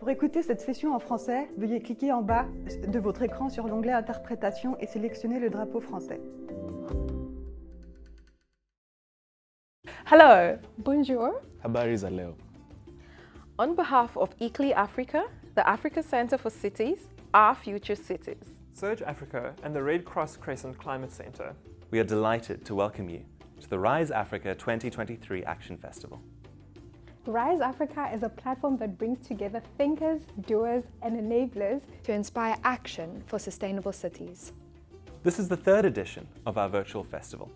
Pour écouter cette session en français, veuillez cliquer en bas de votre écran sur l'onglet Interprétation et sélectionner le drapeau français. Hello, bonjour. Habari za leo. On behalf of Equally Africa, the Africa Center for Cities, Our Future Cities, Surge Africa and the Red Cross Crescent Climate Center, We are delighted to welcome you to the Rise Africa 2023 Action Festival. Rise Africa is a platform that brings together thinkers, doers, and enablers to inspire action for sustainable cities. This is the third edition of our virtual festival.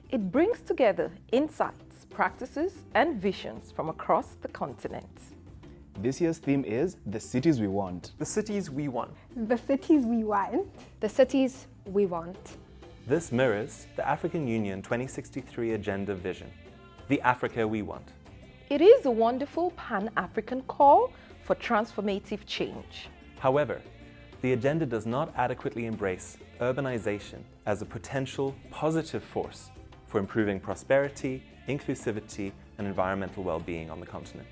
it brings together insights, practices, and visions from across the continent. This year's theme is The Cities We Want. the cities we want. the cities we want. The cities we want. This mirrors the African Union 2063 Agenda vision, the Africa we want. It is a wonderful Pan-African call for transformative change. However, the agenda does not adequately embrace urbanization as a potential positive force for improving prosperity, inclusivity, and environmental well-being on the continent.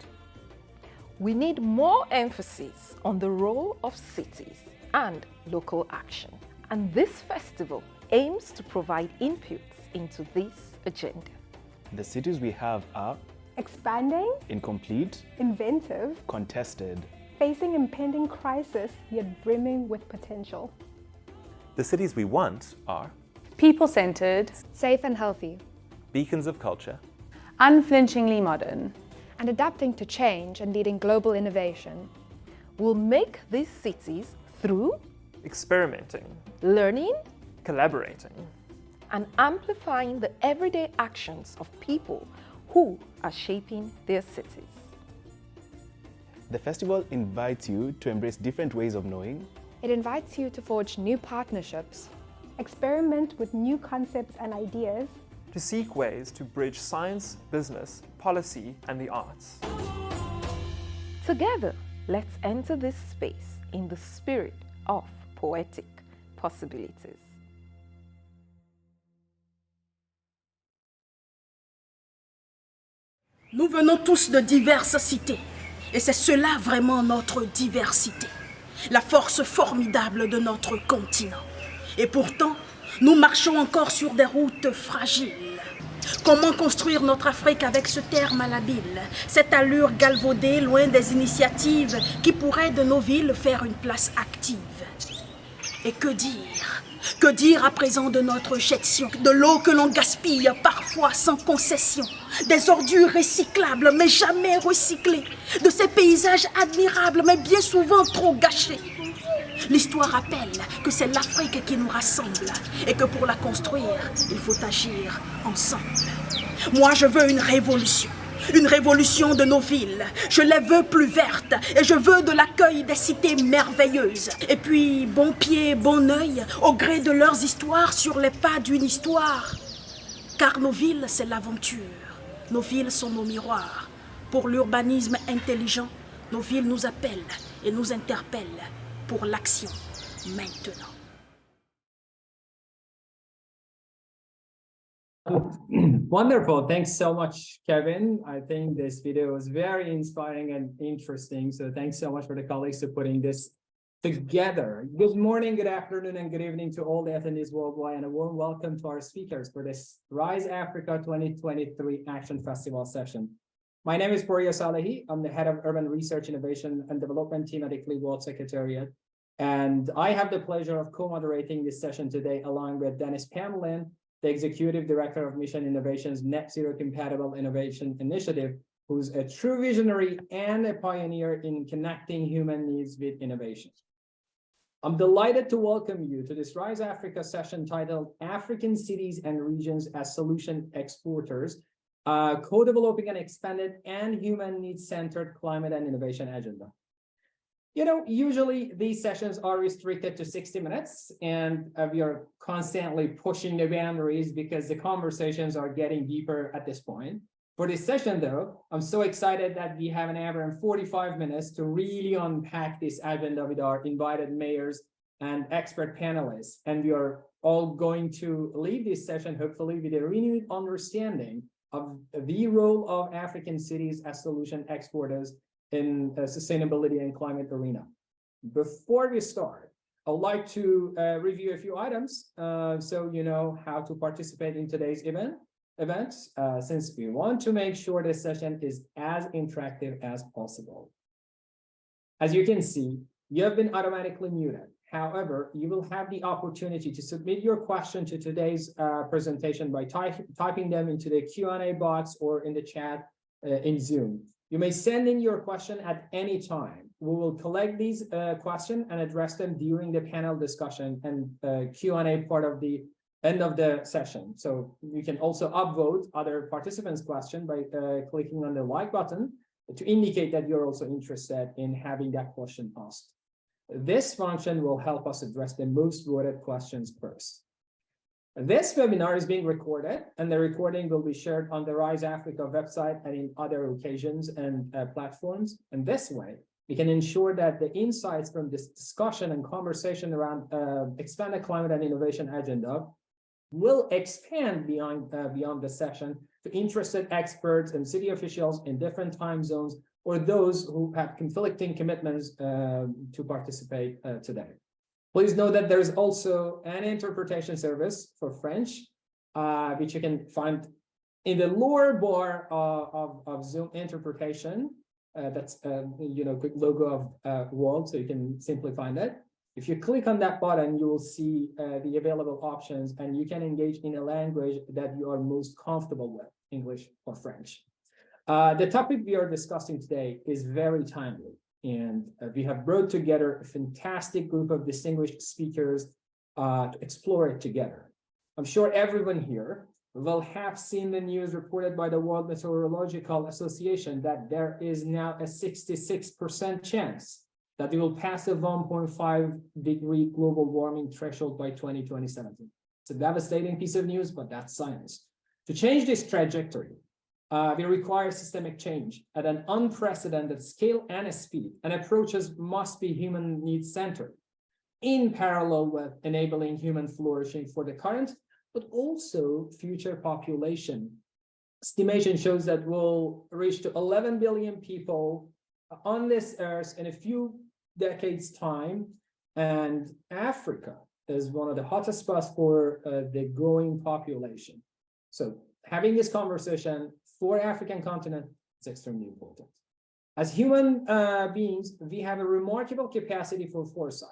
We need more emphasis on the role of cities and local action. And this festival aims to provide inputs into this agenda. The cities we have are Expanding, incomplete, inventive, contested, facing impending crisis, yet brimming with potential. The cities we want are people-centered, Safe and healthy. beacons of culture, unflinchingly modern. And adapting to change and leading global innovation. We'll make these cities through Experimenting, learning collaborating, and amplifying the everyday actions of people who are shaping their cities. The festival invites you to embrace different ways of knowing, It invites you to forge new partnerships, Experiment with new concepts and ideas. to seek ways to bridge science, business, policy, and the arts. Together, let's enter this space in the spirit of poetic possibilities. Nous venons tous de diverses cités, et c'est cela vraiment notre diversité, la force formidable de notre continent. Et pourtant, nous marchons encore sur des routes fragiles. Comment construire notre Afrique avec ce terme malhabile, cette allure galvaudée loin des initiatives qui pourraient de nos villes faire une place active? Et que dire? Que dire à présent de notre gestion, de l'eau que l'on gaspille parfois sans concession, des ordures recyclables mais jamais recyclées, de ces paysages admirables mais bien souvent trop gâchés? L'histoire rappelle que c'est l'Afrique qui nous rassemble et que pour la construire, il faut agir ensemble. Moi, je veux une révolution de nos villes. Je les veux plus vertes et je veux de l'accueil des cités merveilleuses. Et puis, bon pied, bon œil, au gré de leurs histoires sur les pas d'une histoire. Car nos villes, c'est l'aventure. Nos villes sont nos miroirs. Pour l'urbanisme intelligent, nos villes nous appellent et nous interpellent pour l'action maintenant. Wonderful. Thanks so much, Kevin. I think this video was very inspiring and interesting. So thanks so much for the colleagues for putting this together. Good morning, good afternoon, and good evening to all the attendees worldwide, and a warm welcome to our speakers for this Rise Africa 2023 Action Festival session. My name is Poria Salehi. I'm the head of Urban Research, Innovation, and Development team at Equally World Secretariat. And I have the pleasure of co-moderating this session today, along with Dennis Pamlin, the Executive Director of Mission Innovation's Net Zero Compatible Innovation Initiative, who's a true visionary and a pioneer in connecting human needs with innovation. I'm delighted to welcome you to this Rise Africa session titled African Cities and Regions as Solution Exporters, co-developing an expanded and human needs-centered climate and innovation agenda. You know, usually these sessions are restricted to 60 minutes, and we are constantly pushing the boundaries because the conversations are getting deeper at this point. For this session, though, I'm so excited that we have an hour and 45 minutes to really unpack this agenda with our invited mayors and expert panelists. And we are all going to leave this session, hopefully, with a renewed understanding of the role of African cities as solution exporters in sustainability and climate arena. Before we start, I would like to review a few items so you know how to participate in today's event, since we want to make sure this session is as interactive as possible. As you can see, you have been automatically muted. However, you will have the opportunity to submit your question to today's presentation by typing them into the Q&A box or in the chat in Zoom. You may send in your question at any time. We will collect these questions and address them during the panel discussion and Q&A part of the end of the session. So you can also upvote other participants' question by clicking on the like button to indicate that you're also interested in having that question asked. This function will help us address the most voted questions first. This webinar is being recorded, and the recording will be shared on the Rise Africa website and in other occasions and platforms. And this way, we can ensure that the insights from this discussion and conversation around expanded climate and innovation agenda will expand beyond the session to interested experts and city officials in different time zones, or those who have conflicting commitments to participate today. Please note that there's also an interpretation service for French, which you can find in the lower bar of Zoom interpretation. That's quick logo of world, so you can simply find it. If you click on that button, you will see the available options, and you can engage in a language that you are most comfortable with, English or French. The topic we are discussing today is very timely, and we have brought together a fantastic group of distinguished speakers to explore it together. I'm sure everyone here will have seen the news reported by the World Meteorological Association that there is now a 66% chance that we will pass a 1.5-degree global warming threshold by 2027. It's a devastating piece of news, but that's science. To change this trajectory, we require systemic change at an unprecedented scale and speed, and approaches must be human needs centered, in parallel with enabling human flourishing for the current, but also future population. Estimation shows that we'll reach to 11 billion people on this earth in a few decades time, and Africa is one of the hottest spots for the growing population. So having this conversation for African continent is extremely important. As human beings, we have a remarkable capacity for foresight.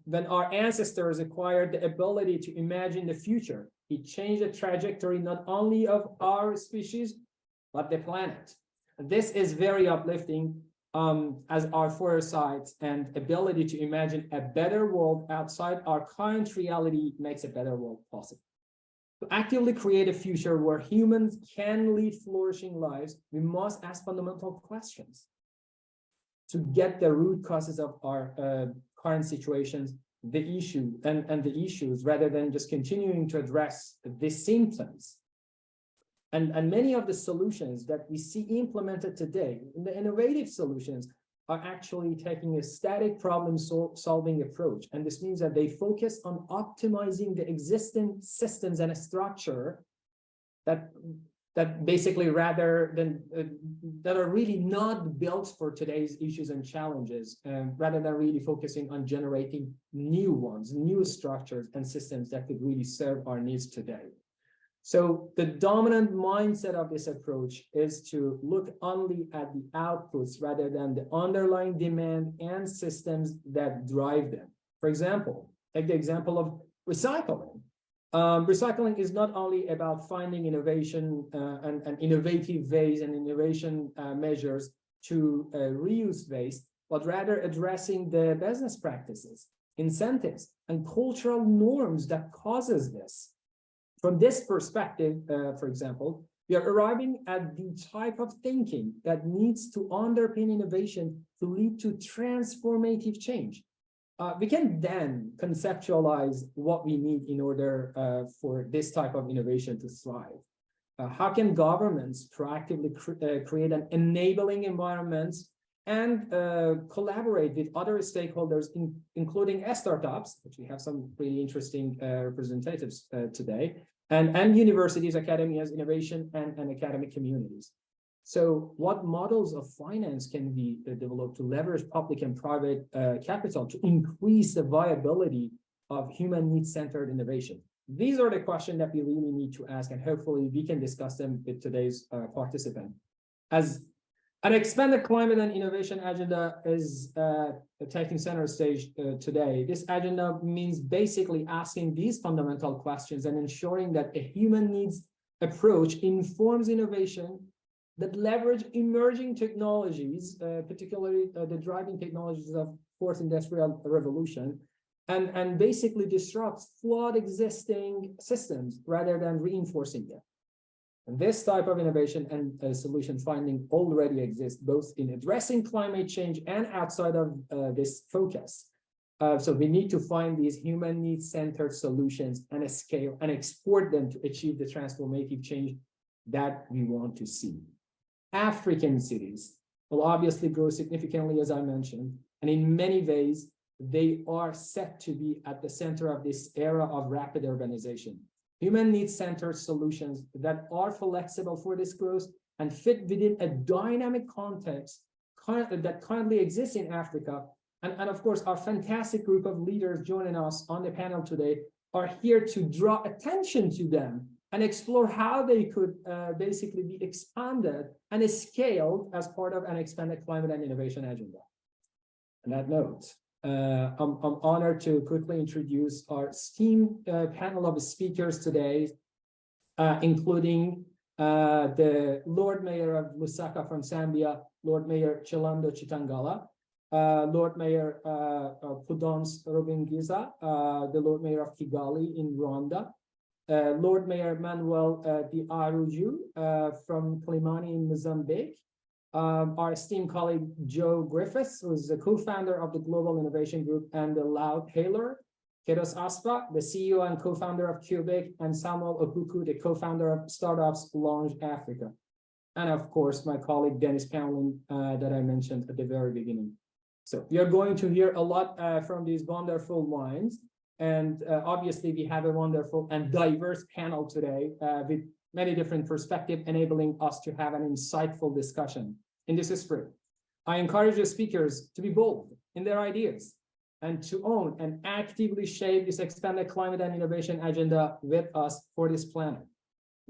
When our ancestors acquired the ability to imagine the future, it changed the trajectory not only of our species, but the planet. This is very uplifting, as our foresight and ability to imagine a better world outside our current reality makes a better world possible. To actively create a future where humans can lead flourishing lives, we must ask fundamental questions to get the root causes of our current situations, the issues, rather than just continuing to address the symptoms. And many of the solutions that we see implemented today, the innovative solutions, are actually taking a static problem solving approach. And this means that they focus on optimizing the existing systems and a structure that basically rather than that are really not built for today's issues and challenges, rather than really focusing on generating new ones, new structures and systems that could really serve our needs today. So the dominant mindset of this approach is to look only at the outputs rather than the underlying demand and systems that drive them. For example, take the example of recycling. Recycling is not only about finding innovation and innovative ways and innovation measures to reuse waste, but rather addressing the business practices, incentives, and cultural norms that causes this. From this perspective, for example, we are arriving at the type of thinking that needs to underpin innovation to lead to transformative change. We can then conceptualize what we need in order for this type of innovation to thrive. How can governments proactively create an enabling environment and collaborate with other stakeholders, including startups, which we have some really interesting representatives today, and universities, academias, innovation, and academic communities. So what models of finance can be developed to leverage public and private capital to increase the viability of human needs-centered innovation? These are the questions that we really need to ask, and hopefully we can discuss them with today's participant. As an expanded climate and innovation agenda is taking center stage today, this agenda means basically asking these fundamental questions and ensuring that a human needs approach informs innovation that leverage emerging technologies, particularly the driving technologies of fourth industrial revolution, and basically disrupts flawed existing systems rather than reinforcing them. And this type of innovation and solution finding already exists both in addressing climate change and outside of this focus. So we need to find these human needs-centered solutions and scale and export them to achieve the transformative change that we want to see. African cities will obviously grow significantly, as I mentioned, and in many ways, they are set to be at the center of this era of rapid urbanization. Human needs-centered solutions that are flexible for this growth and fit within a dynamic context that currently exists in Africa. And of course, our fantastic group of leaders joining us on the panel today are here to draw attention to them and explore how they could basically be expanded and scaled as part of an expanded climate and innovation agenda. On that note, I'm honored to quickly introduce our esteemed panel of speakers today, including the Lord Mayor of Lusaka from Zambia, Lord Mayor Chilando Chitangala, Lord Mayor Pudens Rubingiza, the Lord Mayor of Kigali in Rwanda, Lord Mayor Manuel Di Aruju from Kilimani in Mozambique, our esteemed colleague Joe Griffiths, who is the co-founder of the Global Innovation Group, and the Loud Taylor, Kedos Aspa, the CEO and co-founder of Cubic, and Samuel Okuku, the co-founder of Startups Launch Africa. And of course, my colleague Dennis Panlin that I mentioned at the very beginning. So we are going to hear a lot from these wonderful minds. And obviously, we have a wonderful and diverse panel today with many different perspectives, enabling us to have an insightful discussion. In this spirit, I encourage the speakers to be bold in their ideas and to own and actively shape this expanded climate and innovation agenda with us for this planet.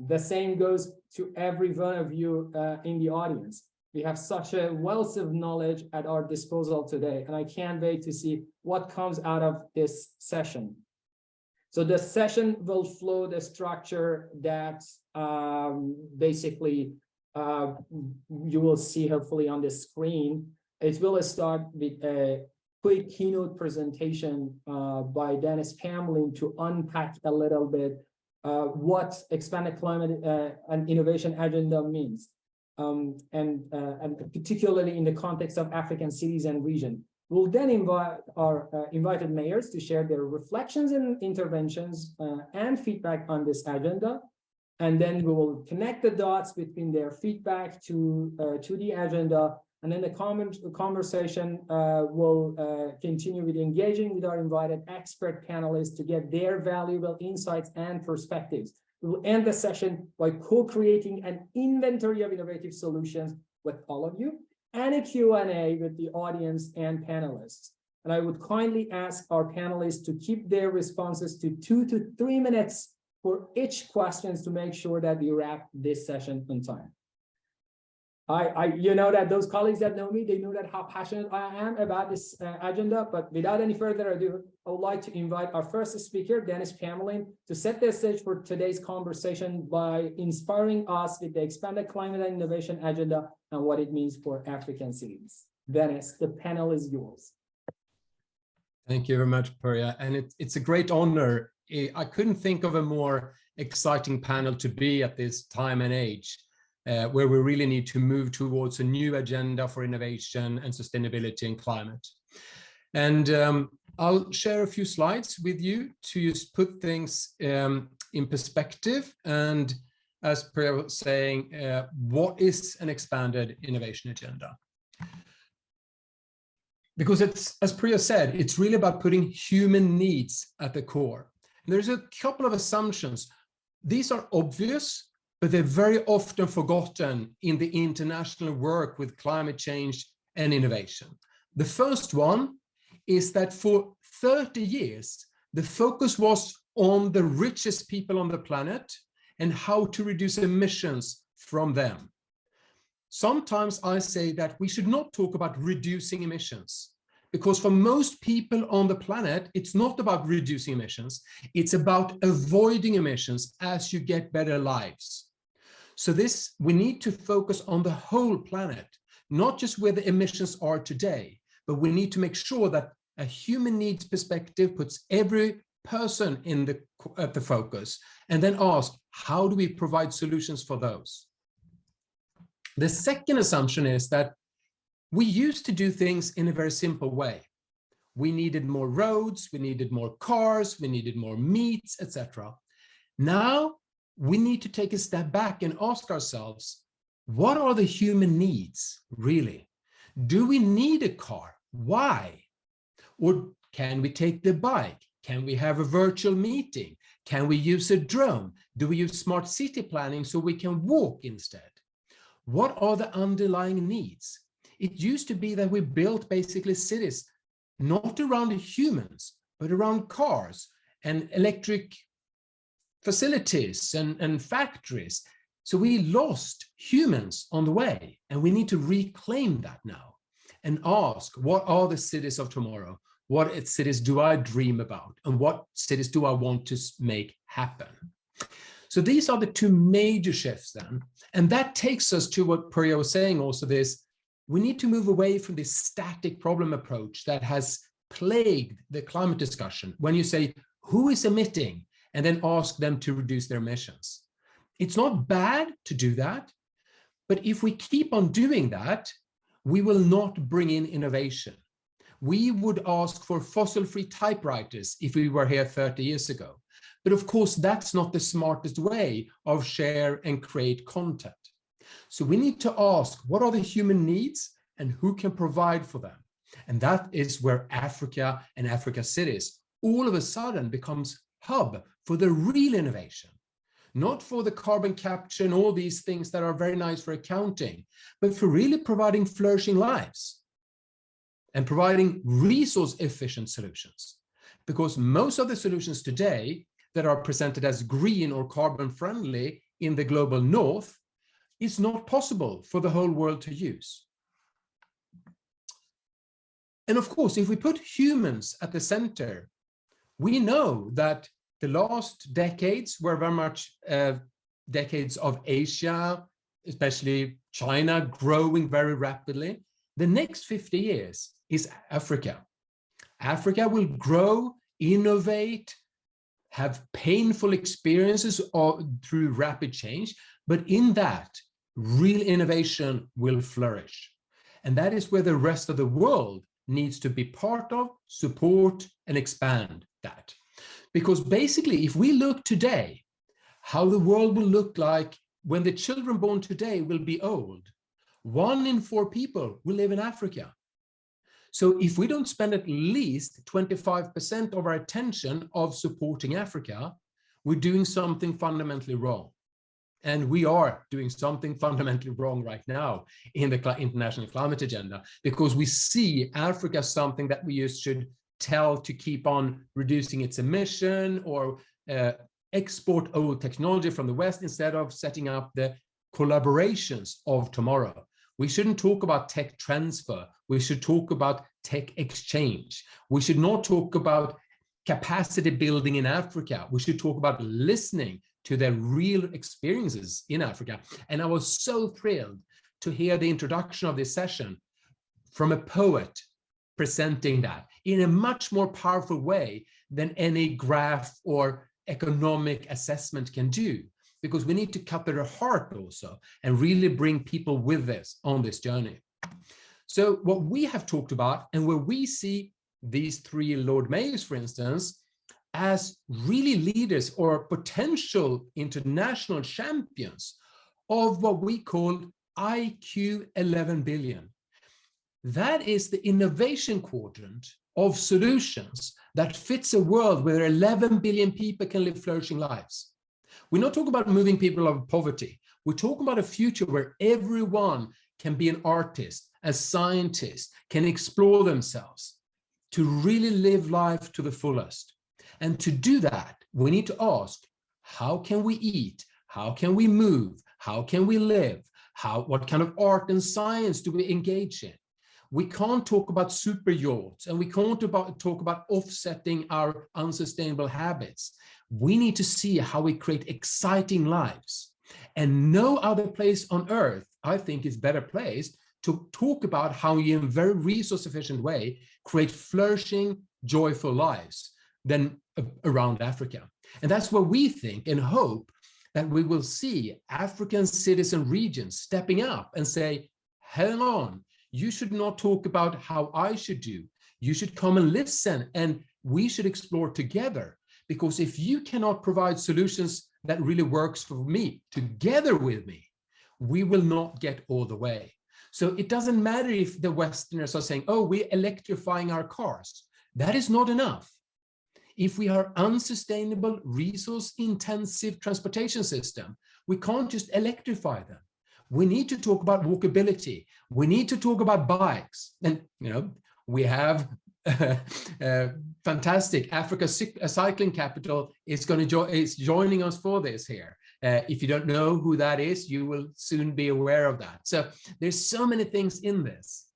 The same goes to every one of you in the audience. We have such a wealth of knowledge at our disposal today, and I can't wait to see what comes out of this session. So the session will flow the structure that basically you will see hopefully on the screen. It will start with a quick keynote presentation by Dennis Panlin to unpack a little bit what expanded climate and innovation agenda means, and particularly in the context of African cities and region. We'll then invite our invited mayors to share their reflections and interventions and feedback on this agenda. And then we will connect the dots between their feedback to the agenda. And then the conversation will continue with engaging with our invited expert panelists to get their valuable insights and perspectives. We will end the session by co-creating an inventory of innovative solutions with all of you and a Q&A with the audience and panelists. And I would kindly ask our panelists to keep their responses to 2 to 3 minutes for each questions to make sure that we wrap this session on time. You know that those colleagues that know me, they know that how passionate I am about this agenda, but without any further ado, I would like to invite our first speaker, Dennis Panlin, to set the stage for today's conversation by inspiring us with the expanded climate and innovation agenda and what it means for African cities. Dennis, the panel is yours. Thank you very much, Perya. And it's a great honor. I couldn't think of a more exciting panel to be at this time and age, where we really need to move towards a new agenda for innovation and sustainability and climate. And I'll share a few slides with you to just put things in perspective. And as Perya was saying, what is an expanded innovation agenda? Because it's, as Perya said, it's really about putting human needs at the core. And there's a couple of assumptions. These are obvious, but they're very often forgotten in the international work with climate change and innovation. The first one is that for 30 years, the focus was on the richest people on the planet and how to reduce emissions from them. Sometimes I say that we should not talk about reducing emissions, because for most people on the planet, it's not about reducing emissions, it's about avoiding emissions as you get better lives. So we need to focus on the whole planet, not just where the emissions are today, but we need to make sure that a human needs perspective puts every person at the focus, and then ask, how do we provide solutions for those? The second assumption is that we used to do things in a very simple way. We needed more roads, we needed more cars, we needed more meats, etc. Now we need to take a step back and ask ourselves, what are the human needs really? Do we need a car? Why? Or can we take the bike? Can we have a virtual meeting? Can we use a drone? Do we use smart city planning so we can walk instead? What are the underlying needs? It used to be that we built basically cities, not around humans, but around cars and electric facilities and factories. So we lost humans on the way, and we need to reclaim that now and ask, what are the cities of tomorrow? What cities do I dream about? And what cities do I want to make happen? So these are the two major shifts then. And that takes us to what Purya was saying also, this, we need to move away from this static problem approach that has plagued the climate discussion. When you say, who is emitting? And then ask them to reduce their emissions. It's not bad to do that, but if we keep on doing that, we will not bring in innovation. We would ask for fossil-free typewriters if we were here 30 years ago. But of course, that's not the smartest way of share and create content. So we need to ask, what are the human needs and who can provide for them? And that is where Africa and Africa cities all of a sudden becomes hub for the real innovation. Not for the carbon capture and all these things that are very nice for accounting, but for really providing flourishing lives and providing resource efficient solutions. Because most of the solutions today that are presented as green or carbon friendly in the global north is not possible for the whole world to use. And of course, if we put humans at the center, we know that the last decades were very much decades of Asia, especially China, growing very rapidly. The next 50 years is Africa. Africa will grow, innovate, have painful experiences through rapid change, but in that, real innovation will flourish. And that is where the rest of the world needs to be part of, support, and expand that. Because basically, if we look today, how the world will look like when the children born today will be old, 1 in 4 people will live in Africa. So if we don't spend at least 25% of our attention of supporting Africa, we're doing something fundamentally wrong. And we are doing something fundamentally wrong right now in the international climate agenda, because we see Africa as something that we should tell to keep on reducing its emission or export old technology from the West instead of setting up the collaborations of tomorrow. We shouldn't talk about tech transfer. We should talk about tech exchange. We should not talk about capacity building in Africa. We should talk about listening to their real experiences in Africa. And I was so thrilled to hear the introduction of this session from a poet presenting that in a much more powerful way than any graph or economic assessment can do, because we need to cut their heart also and really bring people with us on this journey. So what we have talked about, and where we see these 3 Lord Mayors, for instance, as really leaders or potential international champions of what we call IQ 11 billion. That is the innovation quadrant of solutions that fits a world where 11 billion people can live flourishing lives. We're not talking about moving people out of poverty. We're talking about a future where everyone can be an artist, a scientist, can explore themselves to really live life to the fullest. And to do that, we need to ask, how can we eat? How can we move? How can we live? What kind of art and science do we engage in? We can't talk about super yachts, and we can't talk about offsetting our unsustainable habits. We need to see how we create exciting lives. And no other place on earth, I think, is better placed to talk about how you, in a very resource efficient way, create flourishing, joyful lives than around Africa. And that's where we think and hope that we will see African cities and regions stepping up and say, hang on, you should not talk about how I should do. You should come and listen, and we should explore together. Because if you cannot provide solutions that really works for me together with me, we will not get all the way. So it doesn't matter if the Westerners are saying, oh, we're electrifying our cars. That is not enough. If we are unsustainable, resource-intensive transportation system, we can't just electrify them. We need to talk about walkability. We need to talk about bikes. And, we have fantastic Africa Cycling Capital is joining us for this here. If you don't know who that is, you will soon be aware of that. So there's so many things in this.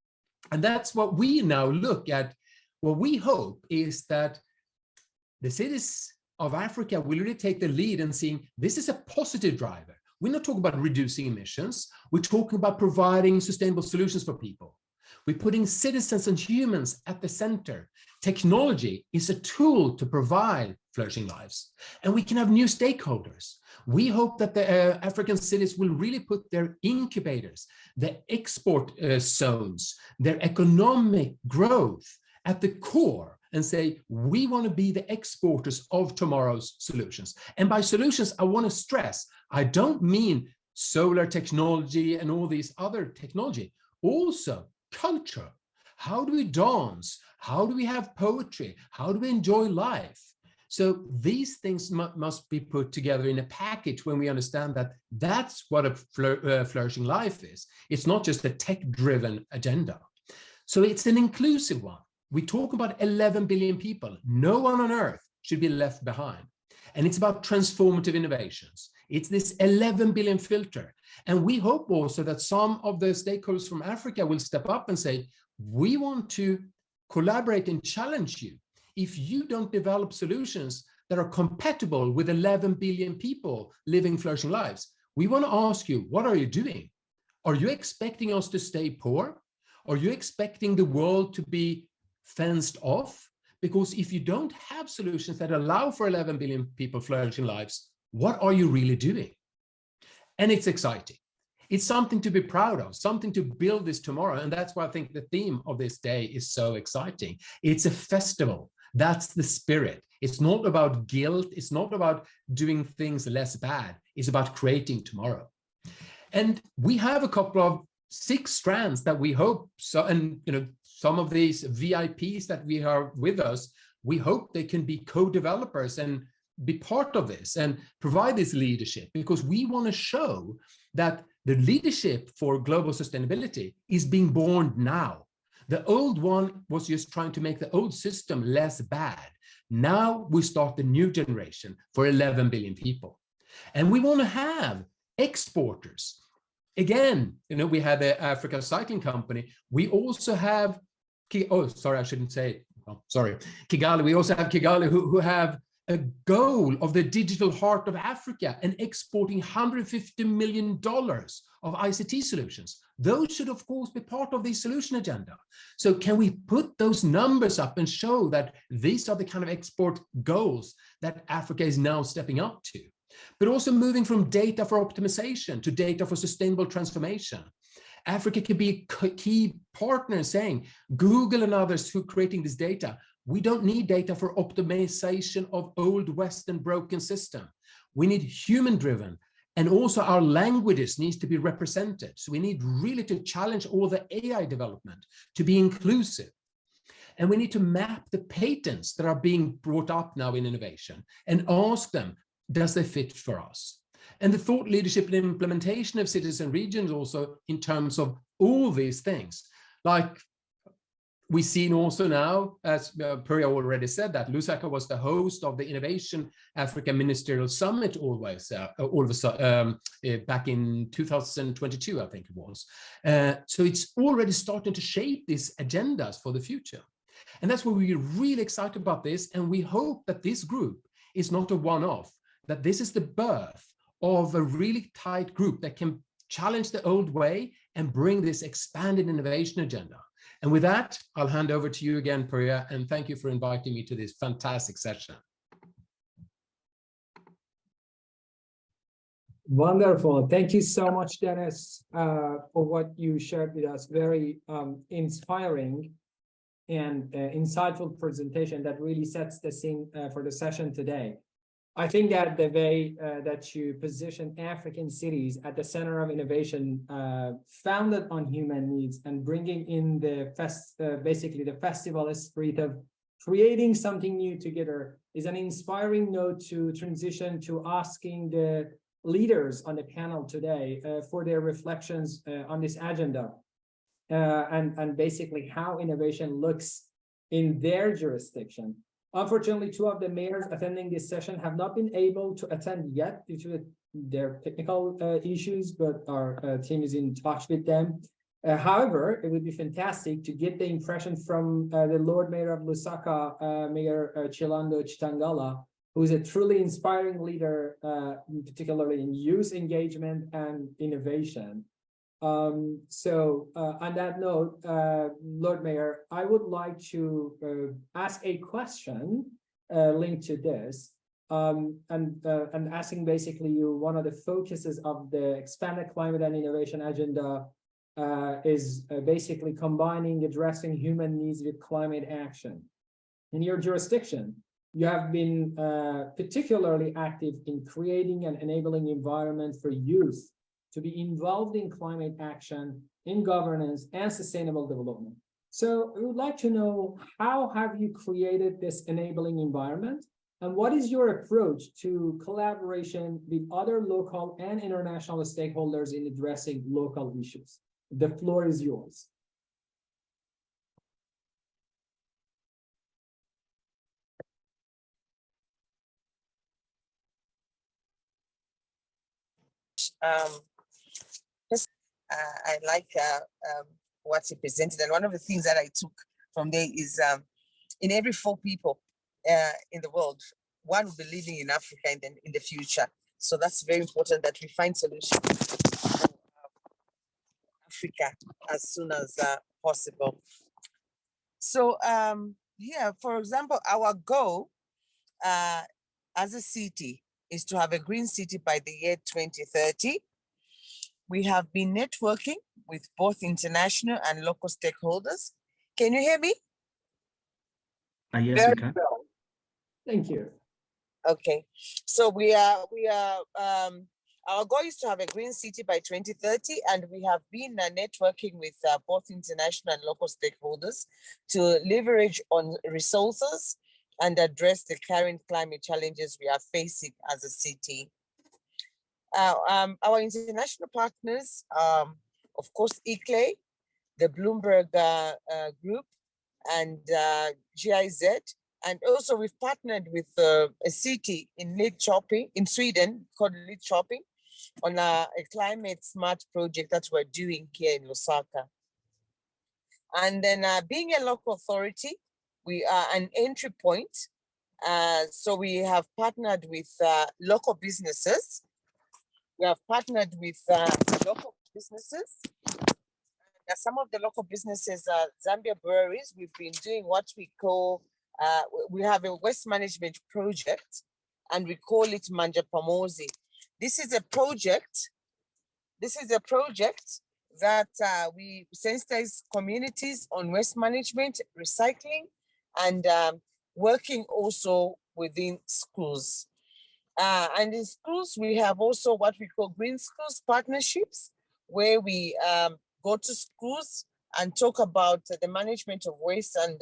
And that's what we now look at. What we hope is that the cities of Africa will really take the lead in seeing this is a positive driver. We're not talking about reducing emissions. We're talking about providing sustainable solutions for people. We're putting citizens and humans at the center. Technology is a tool to provide flourishing lives. And we can have new stakeholders. We hope that the African cities will really put their incubators, their export zones, their economic growth at the core and say, we want to be the exporters of tomorrow's solutions. And by solutions, I want to stress, I don't mean solar technology and all these other technology, also culture. How do we dance? How do we have poetry? How do we enjoy life? So these things must be put together in a package when we understand that that's what a flourishing life is. It's not just a tech-driven agenda. So it's an inclusive one. We talk about 11 billion people. No one on earth should be left behind. And it's about transformative innovations. It's this 11 billion filter. And we hope also that some of the stakeholders from Africa will step up and say, we want to collaborate and challenge you. If you don't develop solutions that are compatible with 11 billion people living flourishing lives, we want to ask you, what are you doing? Are you expecting us to stay poor? Are you expecting the world to be fenced off? Because if you don't have solutions that allow for 11 billion people flourishing lives, what are you really doing? And it's exciting. It's something to be proud of, something to build this tomorrow. And that's why I think the theme of this day is so exciting. It's a festival. That's the spirit. It's not about guilt. It's not about doing things less bad. It's about creating tomorrow. And we have a couple of 6 strands that we hope, and some of these VIPs that we have with us, we hope they can be co-developers and be part of this and provide this leadership, because we want to show that the leadership for global sustainability is being born now. The old one was just trying to make the old system less bad. Now we start the new generation for 11 billion people. And we want to have exporters. Again, we had the Africa Cycling Company. We also have, Kigali. We also have Kigali who have a goal of the digital heart of Africa and exporting $150 million of ICT solutions. Those should, of course, be part of the solution agenda. So can we put those numbers up and show that these are the kind of export goals that Africa is now stepping up to? But also moving from data for optimization to data for sustainable transformation. Africa can be a key partner saying, Google and others who are creating this data, we don't need data for optimization of old Western broken system. We need human-driven, and also our languages needs to be represented. So we need really to challenge all the AI development to be inclusive. And we need to map the patents that are being brought up now in innovation and ask them, does they fit for us? And the thought leadership and implementation of cities and regions also in terms of all these things. Like we've seen also now, as Purya already said, that Lusaka was the host of the Innovation Africa Ministerial Summit back in 2022, I think it was. So it's already starting to shape these agendas for the future. And that's why we're really excited about this. And we hope that this group is not a one-off, that this is the birth of a really tight group that can challenge the old way and bring this expanded innovation agenda. And with that, I'll hand over to you again, Purya, and thank you for inviting me to this fantastic session. Wonderful. Thank you so much, Dennis, for what you shared with us. Very inspiring and insightful presentation that really sets the scene for the session today. I think that the way that you position African cities at the center of innovation, founded on human needs and bringing in the basically the festival spirit of creating something new together is an inspiring note to transition to asking the leaders on the panel today for their reflections on this agenda and basically how innovation looks in their jurisdiction. Unfortunately, two of the mayors attending this session have not been able to attend yet due to their technical issues, but our team is in touch with them. However, it would be fantastic to get the impression from the Lord Mayor of Lusaka, Mayor Chilando Chitangala, who is a truly inspiring leader, particularly in youth engagement and innovation. So on that note, Lord Mayor, I would like to ask a question linked to this, and asking basically you, one of the focuses of the expanded climate and innovation agenda is basically combining addressing human needs with climate action. In your jurisdiction, you have been particularly active in creating and enabling environment for youth to be involved in climate action, in governance, and sustainable development. So we would like to know, how have you created this enabling environment? And what is your approach to collaboration with other local and international stakeholders in addressing local issues? The floor is yours. I like what he presented, and one of the things that I took from there is in every 4 people in the world, one will be living in Africa in the future. So that's very important that we find solutions for Africa as soon as possible. So here, for example, our goal as a city is to have a green city by the year 2030. We have been networking with both international and local stakeholders. Can you hear me? Yes, we can. Well. Thank you. Okay, so we are our goal is to have a green city by 2030, and we have been networking with both international and local stakeholders to leverage on resources and address the current climate challenges we are facing as a city. Our international partners, of course, ICLE, the Bloomberg Group, and GIZ, and also we've partnered with a city in Lidköping, in Sweden, called Lidköping, on a climate smart project that we're doing here in Lusaka. And then being a local authority, we are an entry point. So we have partnered with local businesses. We have partnered with local businesses. Some of the local businesses are Zambia breweries. We've been doing what we call, we have a waste management project, and we call it Manja Pamozi. This is a project that we sensitize communities on waste management, recycling, and working also within schools. And in schools, we have also what we call green schools partnerships, where we go to schools and talk about the management of waste and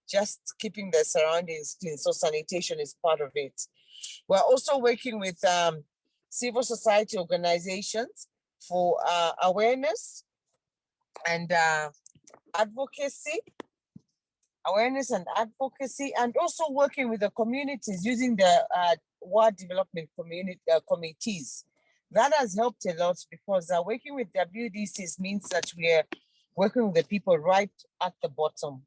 just keeping the surroundings clean. So sanitation is part of it. We're also working with civil society organizations for awareness and advocacy, and also working with the communities using the Ward Development committees. That has helped a lot because working with WDCs means that we are working with the people right at the bottom.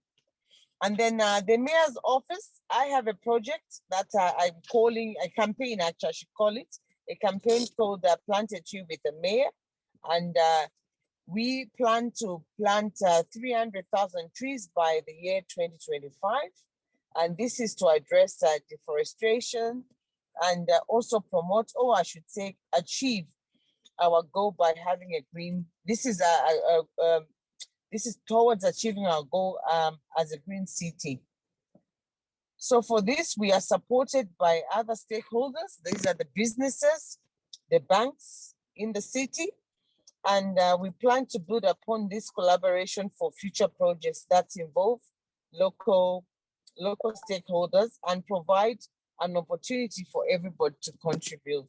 And then the mayor's office, I have a project that I'm calling a campaign, actually I should call it, a campaign called Plant a Tree with the Mayor. And we plan to plant 300,000 trees by the year 2025. And this is to address deforestation and also promote, or I should say, achieve our goal by having a green. This is towards achieving our goal as a green city. So for this, we are supported by other stakeholders. These are the businesses, the banks in the city, and we plan to build upon this collaboration for future projects that involve local stakeholders and provide an opportunity for everybody to contribute.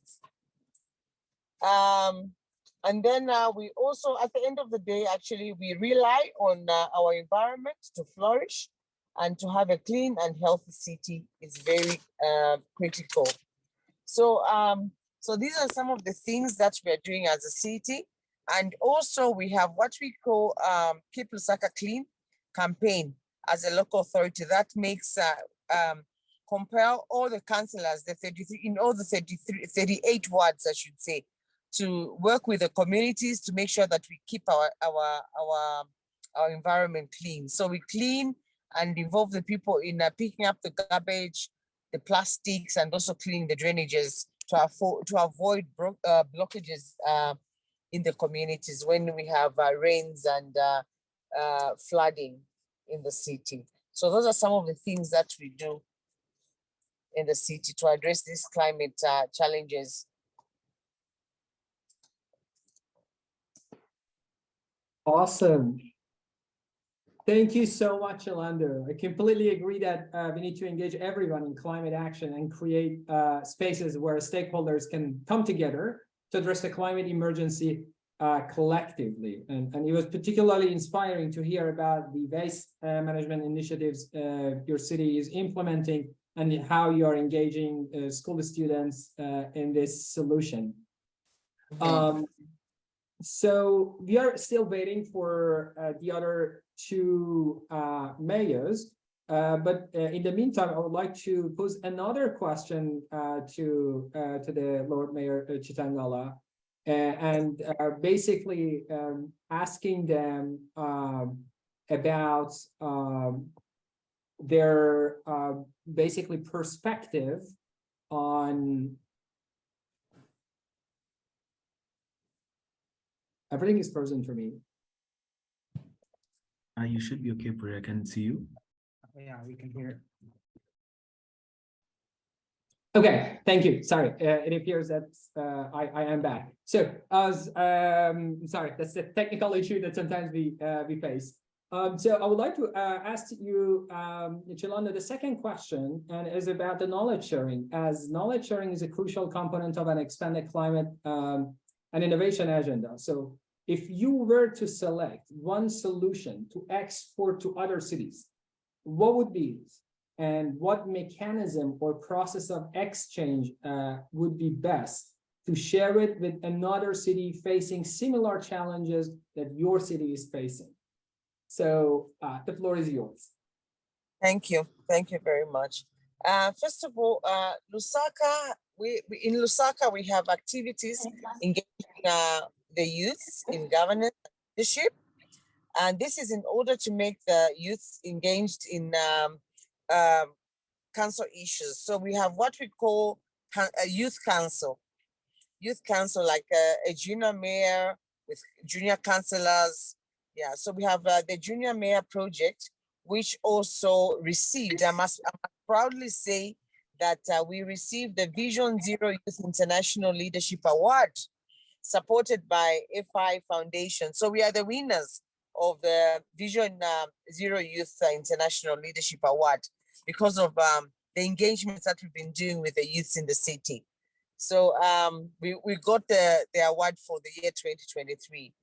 And then we also, at the end of the day, actually, we rely on our environment to flourish, and to have a clean and healthy city is very critical. So, so these are some of the things that we are doing as a city. And also we have what we call Keep Lusaka Clean campaign as a local authority that makes, compel all the councillors, the 33, in all the 38 wards, I should say, to work with the communities to make sure that we keep our environment clean. So we clean and involve the people in picking up the garbage, the plastics, and also cleaning the drainages to avoid blockages in the communities when we have rains and flooding in the city. So those are some of the things that we do in the city to address these climate challenges. Awesome. Thank you so much, Yolanda. I completely agree that we need to engage everyone in climate action and create spaces where stakeholders can come together to address the climate emergency collectively. And it was particularly inspiring to hear about the waste management initiatives your city is implementing and how you are engaging school students in this solution. So we are still waiting for the other two mayors, but in the meantime, I would like to pose another question to the Lord Mayor Chitangala, and basically asking them about their basically perspective on. Everything is frozen for me. You should be okay, Puri. I can see you. Yeah, we can hear. Okay, thank you. Sorry, it appears that I am back. So, as sorry, that's the technical issue that sometimes we face. So I would like to ask you, Yolanda, the second question, and is about the knowledge sharing, as knowledge sharing is a crucial component of an expanded climate and innovation agenda. So if you were to select one solution to export to other cities, what would be it? And what mechanism or process of exchange would be best to share it with another city facing similar challenges that your city is facing? So the floor is yours. Thank you. Thank you very much. First of all, Lusaka, in Lusaka, we have activities engaging the youth in governance and leadership. And this is in order to make the youth engaged in council issues. So we have what we call a youth council. Youth council, like a junior mayor with junior councillors. Yeah, so we have the junior mayor project, which also received, I must proudly say that we received the Vision Zero Youth International Leadership Award, supported by FI Foundation. So we are the winners of the Vision Zero Youth International Leadership Award because of the engagements that we've been doing with the youths in the city. So we got the award for the year 2023.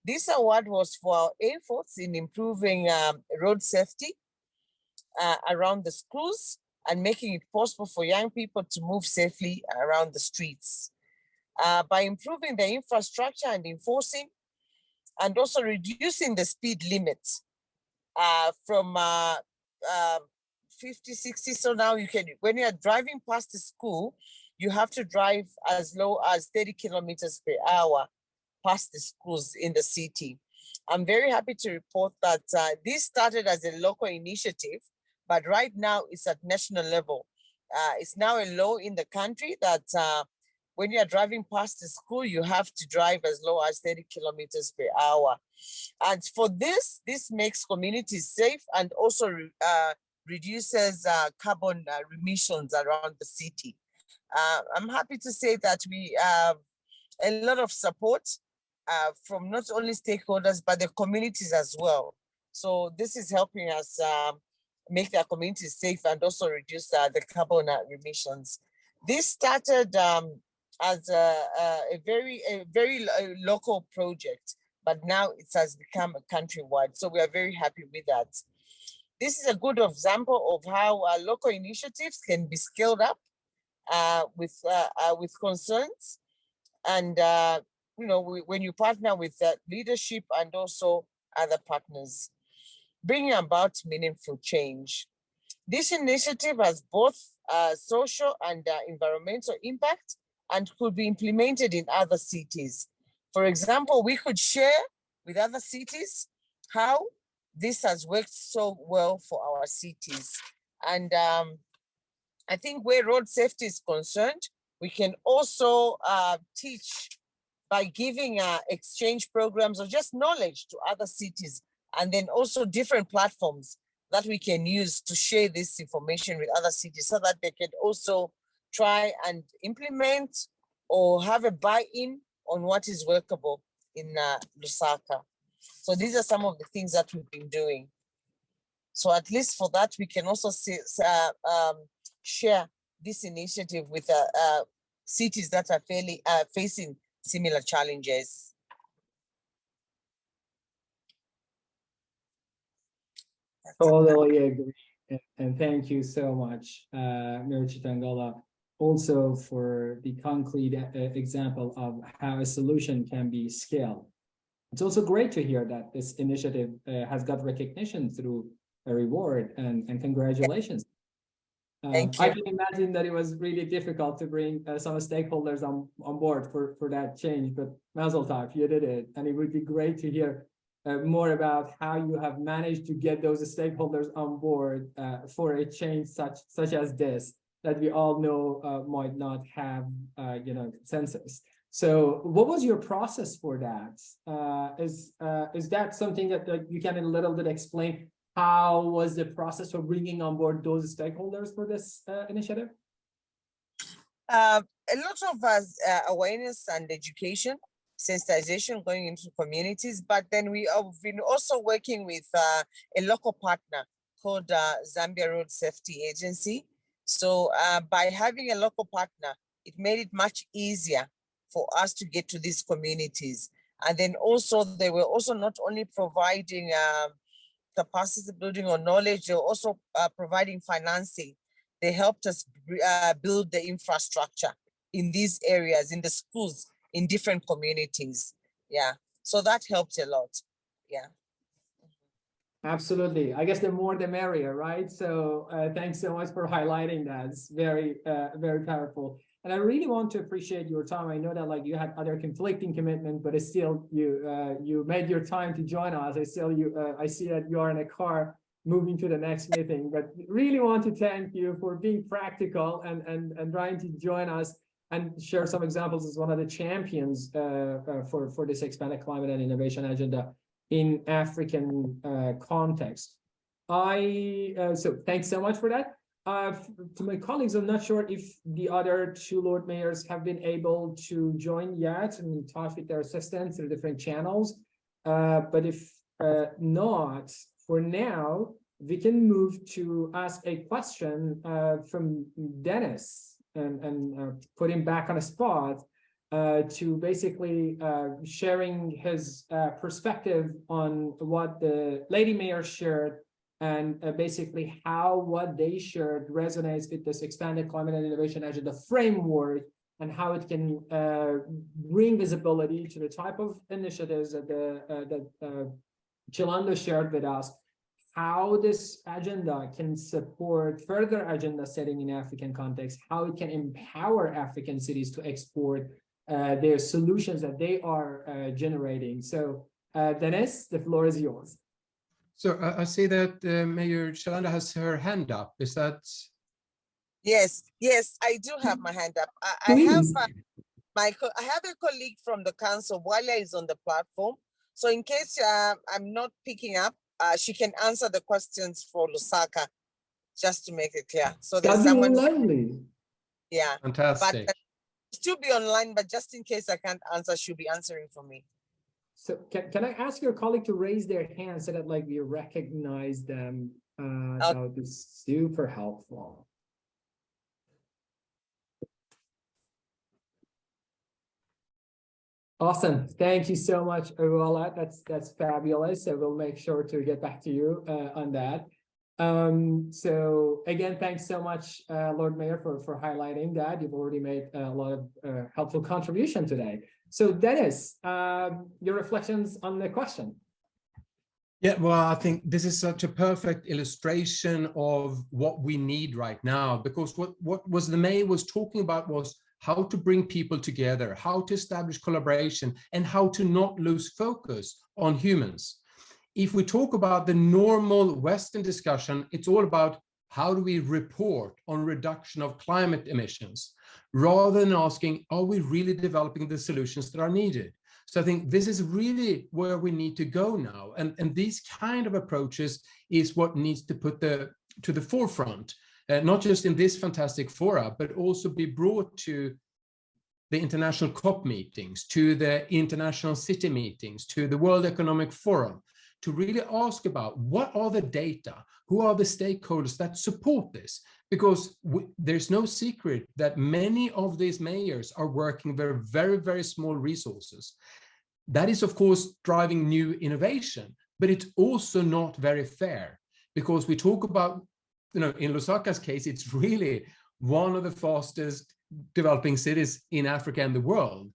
This award was for our efforts in improving road safety around the schools and making it possible for young people to move safely around the streets. By improving the infrastructure and enforcing, and also reducing the speed limits from 50, 60. So now you can, when you're driving past the school, you have to drive as low as 30 kilometers per hour past the schools in the city. I'm very happy to report that this started as a local initiative, but right now it's at national level. It's now a law in the country that when you're driving past the school, you have to drive as low as 30 kilometers per hour. And for this makes communities safe and also reduces carbon emissions around the city. I'm happy to say that we have a lot of support from not only stakeholders, but the communities as well. So this is helping us make their communities safe and also reduce the carbon emissions. This started as a very local project, but now it has become a countrywide. So we are very happy with that. This is a good example of how local initiatives can be scaled up with concerns, and when you partner with leadership and also other partners, bringing about meaningful change. This initiative has both social and environmental impact and could be implemented in other cities. For example, we could share with other cities how this has worked so well for our cities. And I think where road safety is concerned, we can also teach by giving exchange programs or just knowledge to other cities, and then also different platforms that we can use to share this information with other cities so that they can also try and implement or have a buy-in on what is workable in Lusaka. So these are some of the things that we've been doing. So at least for that, we can also share this initiative with cities that are facing similar challenges. Totally agree. And thank you so much, Mary Chitangola, also for the concrete example of how a solution can be scaled. It's also great to hear that this initiative has got recognition through a reward, and congratulations. Thank you. I can imagine that it was really difficult to bring some stakeholders on board for that change, but Mazel Tov, you did it. And it would be great to hear more about how you have managed to get those stakeholders on board for a change such as this, that we all know might not have consensus. So what was your process for that? Is that something that you can a little bit explain? How was the process for bringing on board those stakeholders for this initiative? A lot of awareness and education, sensitization going into communities, but then we have been also working with a local partner called Zambia Road Safety Agency. So by having a local partner, it made it much easier for us to get to these communities. And then also they were also not only providing capacity building or knowledge, they're also providing financing. They helped us build the infrastructure in these areas, in the schools, in different communities. Yeah, so that helped a lot. Yeah. Absolutely. I guess the more the merrier, right? So thanks so much for highlighting that. It's very, very powerful. And I really want to appreciate your time. I know that like you had other conflicting commitments, but it's still you made your time to join us. I see that you are in a car moving to the next meeting, but really want to thank you for being practical and trying to join us and share some examples as one of the champions for this expanded climate and innovation agenda in African context. So thanks so much for that. To my colleagues, I'm not sure if the other two Lord Mayors have been able to join yet and in touch with their assistants through different channels. But if not, for now, we can move to ask a question from Dennis. put him back on a spot to basically sharing his perspective on what the lady mayor shared, and basically how what they shared resonates with this expanded climate and innovation agenda framework, and how it can bring visibility to the type of initiatives that Chilando shared with us, how this agenda can support further agenda setting in African context, how it can empower African cities to export their solutions that they are generating. So Dennis, the floor is yours. So I see that Mayor Chilando has her hand up. Is that? Yes, I do have my hand up. I have a colleague from the council. Walia is on the platform. So in case I'm not picking up, she can answer the questions for Lusaka, just to make it clear. So there's someone. Lovely. Yeah. Fantastic. But still be online, but just in case I can't answer, she'll be answering for me. So can I ask your colleague to raise their hand so that like we recognize them? That would be super helpful. Awesome. Thank you so much, Uwala. That's fabulous. So we'll make sure to get back to you on that. So again, thanks so much, Lord Mayor, for highlighting that. You've already made a lot of helpful contribution today. So Dennis, your reflections on the question. Yeah, well, I think this is such a perfect illustration of what we need right now, because what was the Mayor was talking about was how to bring people together, how to establish collaboration, and how to not lose focus on humans. If we talk about the normal Western discussion, it's all about how do we report on reduction of climate emissions, rather than asking, are we really developing the solutions that are needed? So I think this is really where we need to go now. And these kind of approaches is what needs to put to the forefront, not just in this fantastic fora, but also be brought to the international COP meetings, to the international city meetings, to the World Economic Forum, to really ask about what are the data, who are the stakeholders that support this? Because there's no secret that many of these mayors are working with very, very small resources. That is, of course, driving new innovation, but it's also not very fair, because we talk about, in Lusaka's case, it's really one of the fastest developing cities in Africa and the world.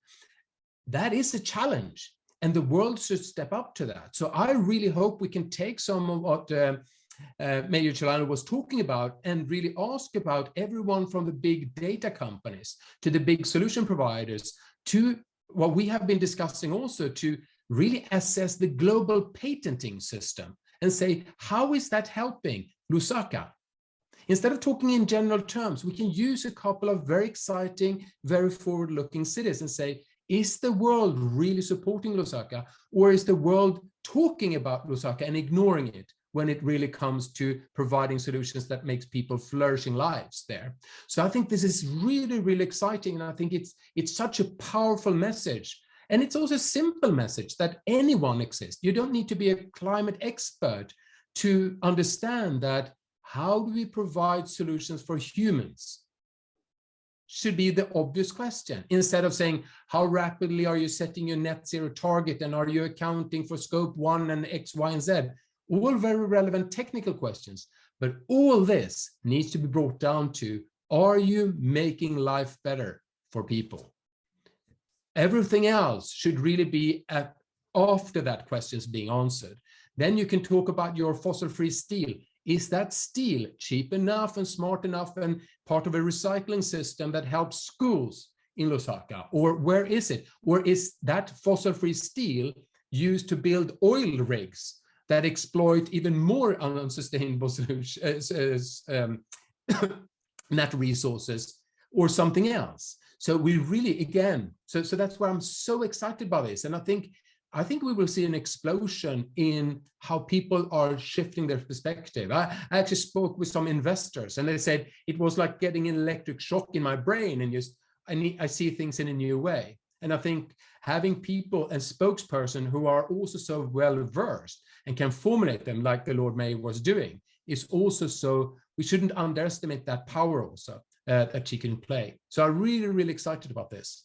That is a challenge, and the world should step up to that. So I really hope we can take some of what Mayor Chilando was talking about and really ask about everyone from the big data companies to the big solution providers to what we have been discussing also, to really assess the global patenting system and say, how is that helping Lusaka? Instead of talking in general terms, we can use a couple of very exciting, very forward-looking cities and say, is the world really supporting Lusaka, or is the world talking about Lusaka and ignoring it when it really comes to providing solutions that makes people flourishing lives there? So I think this is really, really exciting, and I think it's such a powerful message. And it's also a simple message that anyone exists. You don't need to be a climate expert to understand that how do we provide solutions for humans should be the obvious question, instead of saying, how rapidly are you setting your net zero target, and are you accounting for scope 1 and X, Y, and Z? All very relevant technical questions, but all this needs to be brought down to, are you making life better for people? Everything else should really be after that question is being answered. Then you can talk about your fossil-free steel. Is that steel cheap enough and smart enough and part of a recycling system that helps schools in Lusaka? Or where is it? Or is that fossil-free steel used to build oil rigs that exploit even more unsustainable natural resources, or something else? So we really, again, so that's why I'm so excited about this. And I think we will see an explosion in how people are shifting their perspective. I actually spoke with some investors, and they said it was like getting an electric shock in my brain, and I see things in a new way. And I think having people and spokesperson who are also so well versed and can formulate them like the Lord Mayor was doing is also so, we shouldn't underestimate that power also. that she can play. So I'm really, really excited about this.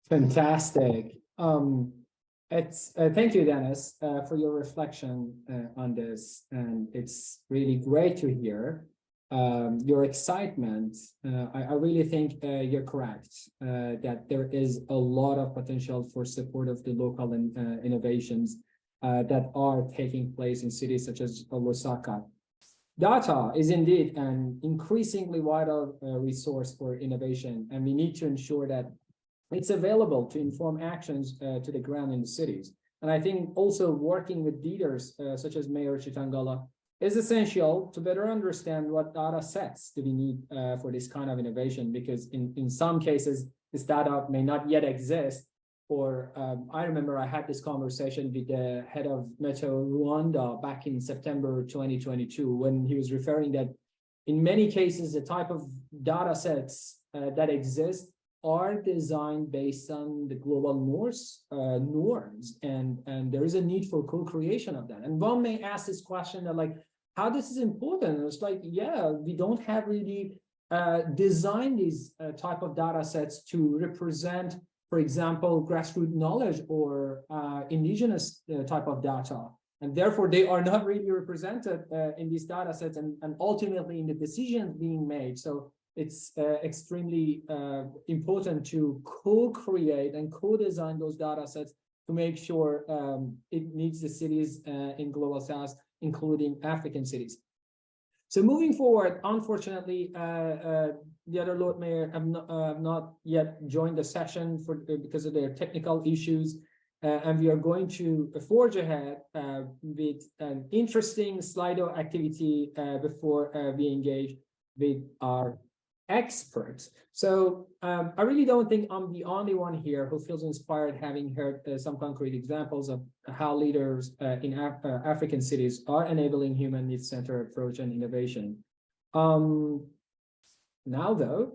Fantastic. Thank you, Dennis, for your reflection on this. And it's really great to hear your excitement. I really think you're correct that there is a lot of potential for support of the local innovations that are taking place in cities such as Lusaka. Data is indeed an increasingly vital resource for innovation, and we need to ensure that it's available to inform actions to the ground in the cities. And I think also working with leaders such as Mayor Chitangala is essential to better understand what data sets do we need for this kind of innovation, because in some cases, this data may not yet exist. Or I remember I had this conversation with the head of Metro Rwanda back in September 2022, when he was referring that in many cases, the type of data sets that exist are designed based on the global norms, and there is a need for co-creation of that. And one may ask this question that, like, how this is important? And it's like, yeah, we don't have really designed these type of data sets to represent, for example, grassroots knowledge or indigenous type of data. And therefore, they are not really represented in these data sets and ultimately in the decisions being made. So it's extremely important to co-create and co-design those data sets to make sure it meets the cities in Global South, including African cities. So moving forward, unfortunately, the other Lord Mayor have not yet joined the session because of their technical issues. And we are going to forge ahead with an interesting Slido activity before we engage with our experts. So I really don't think I'm the only one here who feels inspired, having heard some concrete examples of how leaders in African cities are enabling human needs-centered approach and innovation. Now, though,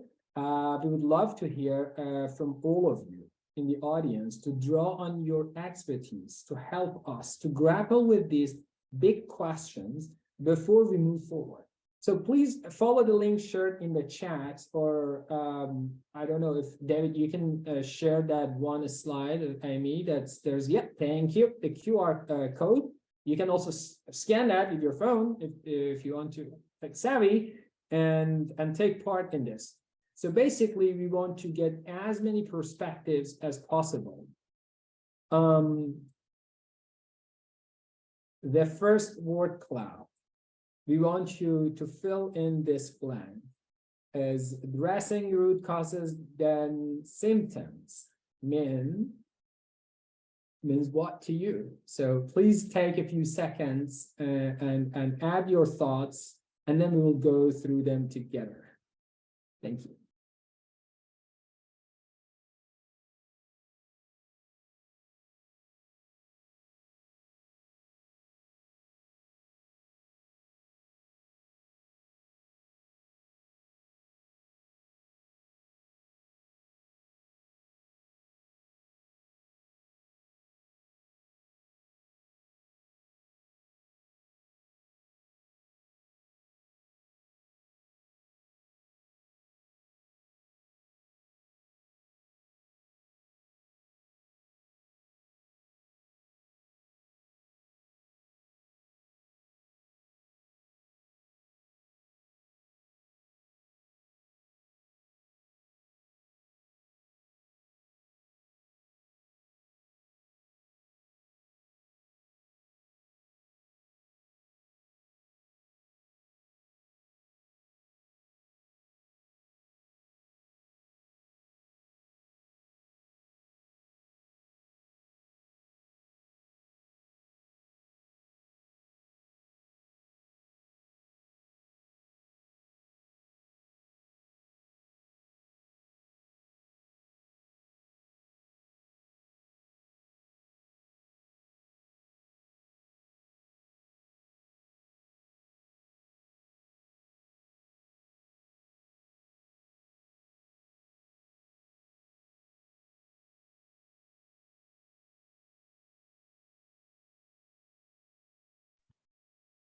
we would love to hear from all of you in the audience to draw on your expertise to help us to grapple with these big questions before we move forward. So please follow the link shared in the chat, or I don't know if David, you can share that one slide, Amy, there's, yeah, thank you, the QR code. You can also scan that with your phone if you want to tech savvy and take part in this. So basically, we want to get as many perspectives as possible. The first word cloud. We want you to fill in this blank as addressing root causes, then symptoms means what to you. So please take a few seconds and add your thoughts, and then we will go through them together. Thank you.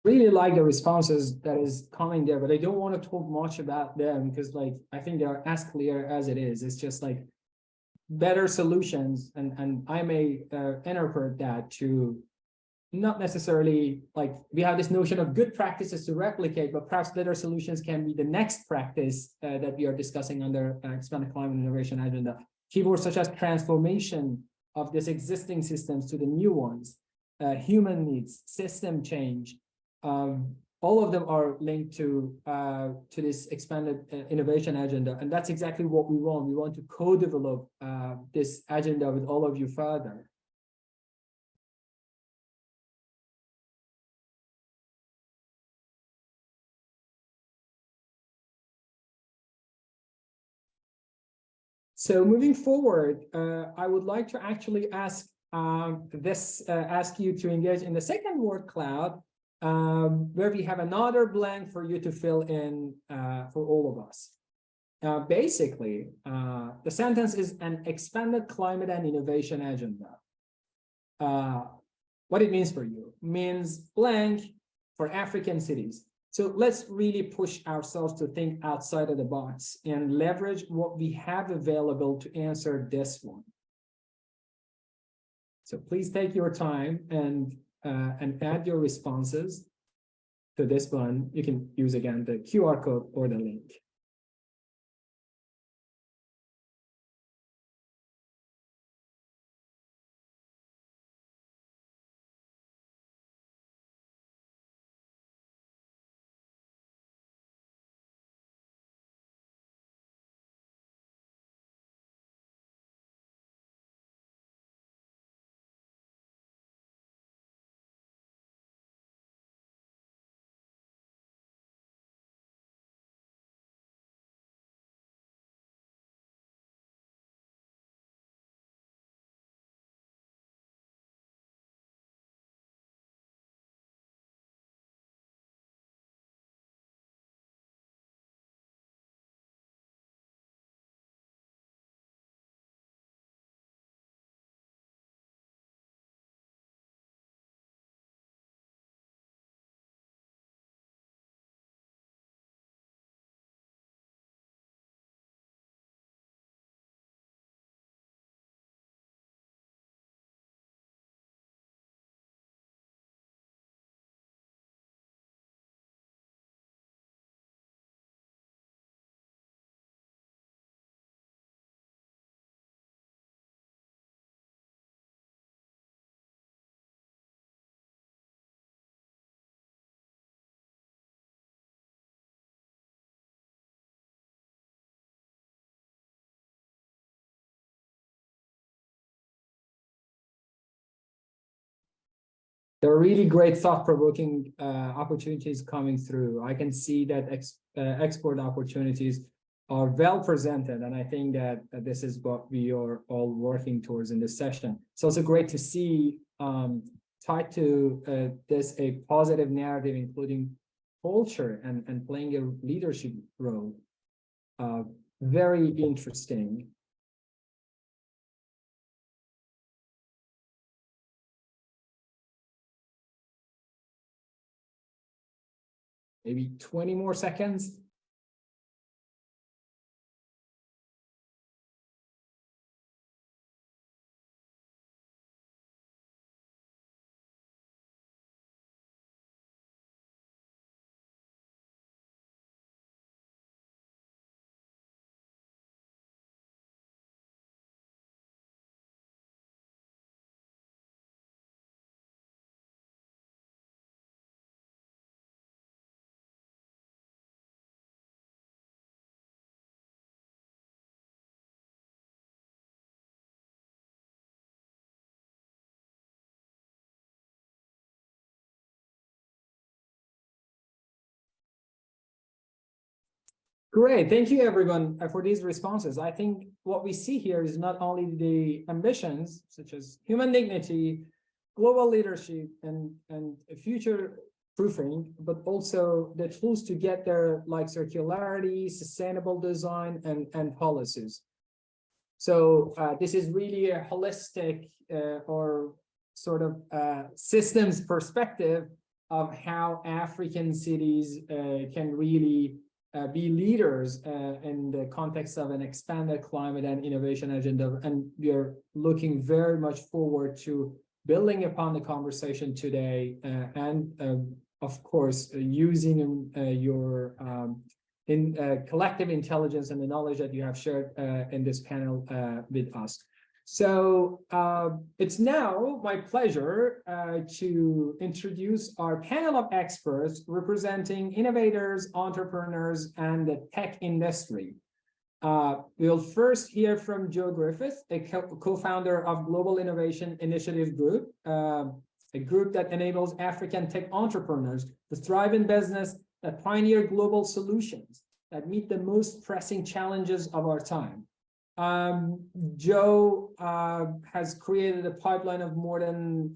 really like the responses that is coming there, but I don't want to talk much about them because like I think they are as clear as it is. It's just like better solutions, and I may interpret that to not necessarily like we have this notion of good practices to replicate, but perhaps better solutions can be the next practice that we are discussing under expanded climate innovation agenda. Keywords such as transformation of these existing systems to the new ones, human needs, system change, all of them are linked to this expanded innovation agenda, and that's exactly what we want. We want to co-develop this agenda with all of you further. So moving forward, I would like to actually ask you to engage in the second word cloud, where we have another blank for you to fill in for all of us. Basically, the sentence is an expanded climate and innovation agenda. What it means for you means blank for African cities. So let's really push ourselves to think outside of the box and leverage what we have available to answer this one. So please take your time and add your responses to this one. You can use again the QR code or the link. There are really great thought-provoking opportunities coming through. I can see that export opportunities are well presented, and I think that this is what we are all working towards in this session. It's also great to see tied to this a positive narrative, including culture and playing a leadership role. Very interesting. Maybe 20 more seconds. Great, thank you everyone for these responses. I think what we see here is not only the ambitions such as human dignity, global leadership, and future proofing, but also the tools to get there, like circularity, sustainable design, and policies. So this is really a holistic or sort of systems perspective of how African cities can really be leaders in the context of an expanded climate and innovation agenda. And we are looking very much forward to building upon the conversation today and of course, using your collective intelligence and the knowledge that you have shared in this panel with us. So it's now my pleasure to introduce our panel of experts representing innovators, entrepreneurs, and the tech industry. We'll first hear from Joe Griffith, a co-founder of Global Innovation Initiative Group, a group that enables African tech entrepreneurs to thrive in business, that pioneer global solutions that meet the most pressing challenges of our time. Joe has created a pipeline of more than,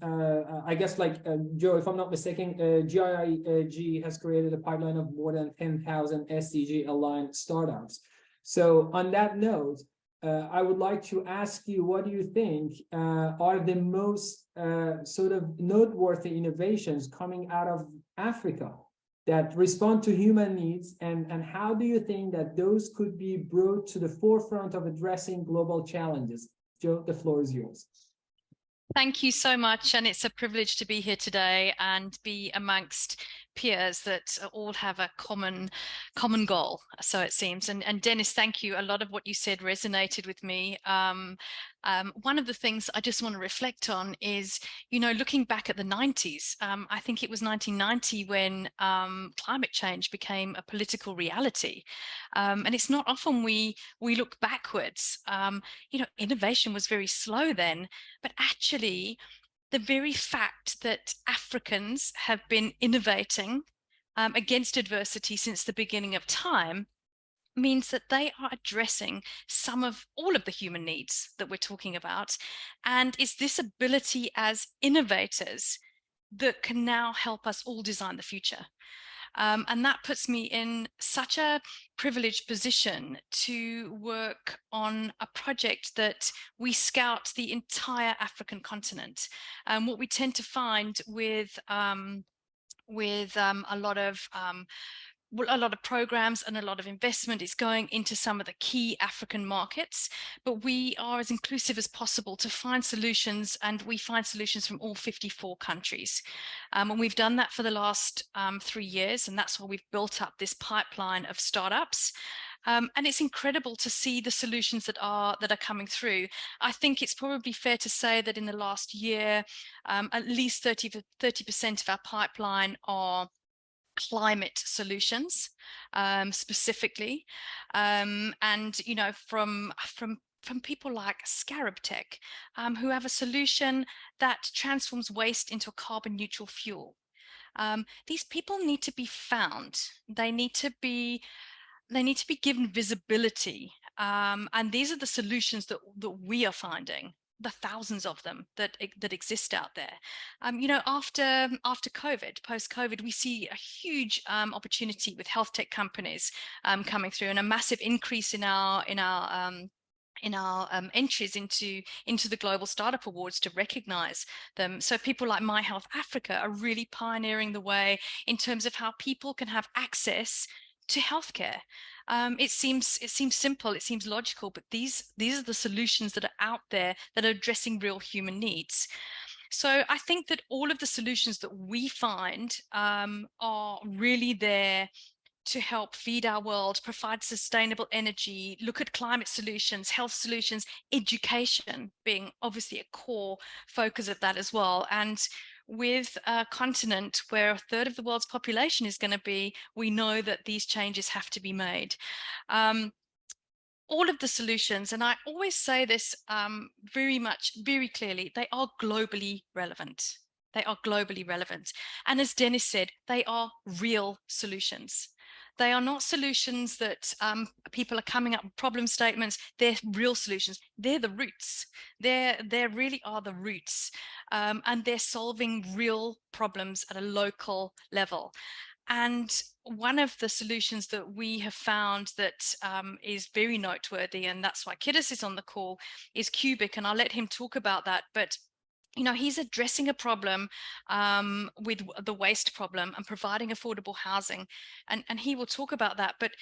I guess, like Joe, if I'm not mistaken, GIG has created a pipeline of more than 10,000 SDG-aligned startups. So on that note, I would like to ask you, what do you think are the most sort of noteworthy innovations coming out of Africa that respond to human needs, and how do you think that those could be brought to the forefront of addressing global challenges? Joe, the floor is yours. Thank you so much, and it's a privilege to be here today and be amongst peers that all have a common goal, so it seems. And Dennis, thank you. A lot of what you said resonated with me. One of the things I just want to reflect on is, you know, looking back at the 90s, I think it was 1990 when climate change became a political reality. And it's not often we look backwards. You know, innovation was very slow then, but actually the very fact that Africans have been innovating against adversity since the beginning of time means that they are addressing all of the human needs that we're talking about. And it's this ability as innovators that can now help us all design the future. And that puts me in such a privileged position to work on a project that we scout the entire African continent. What we tend to find with a lot of programs and a lot of investment is going into some of the key African markets, but we are as inclusive as possible to find solutions, and we find solutions from all 54 countries. And we've done that for the last 3 years, and that's why we've built up this pipeline of startups. And it's incredible to see the solutions that are coming through. I think it's probably fair to say that in the last year, at least 30% of our pipeline are climate solutions, specifically, and you know, from people like Scarab Tech, who have a solution that transforms waste into a carbon neutral fuel. These people need to be found. They need to be given visibility, and these are the solutions that we are finding, the thousands of them that exist out there. You know, after COVID, post-COVID, we see a huge opportunity with health tech companies coming through, and a massive increase in our entries into the Global Startup Awards to recognize them. So people like My Health Africa are really pioneering the way in terms of how people can have access to healthcare. It seems simple, it seems logical, but these are the solutions that are out there that are addressing real human needs. So I think that all of the solutions that we find are really there to help feed our world, provide sustainable energy, look at climate solutions, health solutions, education being obviously a core focus of that as well. And with a continent where a third of the world's population is going to be, we know that these changes have to be made. All of the solutions, and I always say this very clearly, they are globally relevant. They are globally relevant. And as Dennis said, they are real solutions. They are not solutions that people are coming up with problem statements. They're real solutions. They're the roots. They really are the roots. And they're solving real problems at a local level. And one of the solutions that we have found that is very noteworthy, and that's why Kiddis is on the call, is Cubic. And I'll let him talk about that. But he's addressing a problem with the waste problem and providing affordable housing, and he will talk about that. But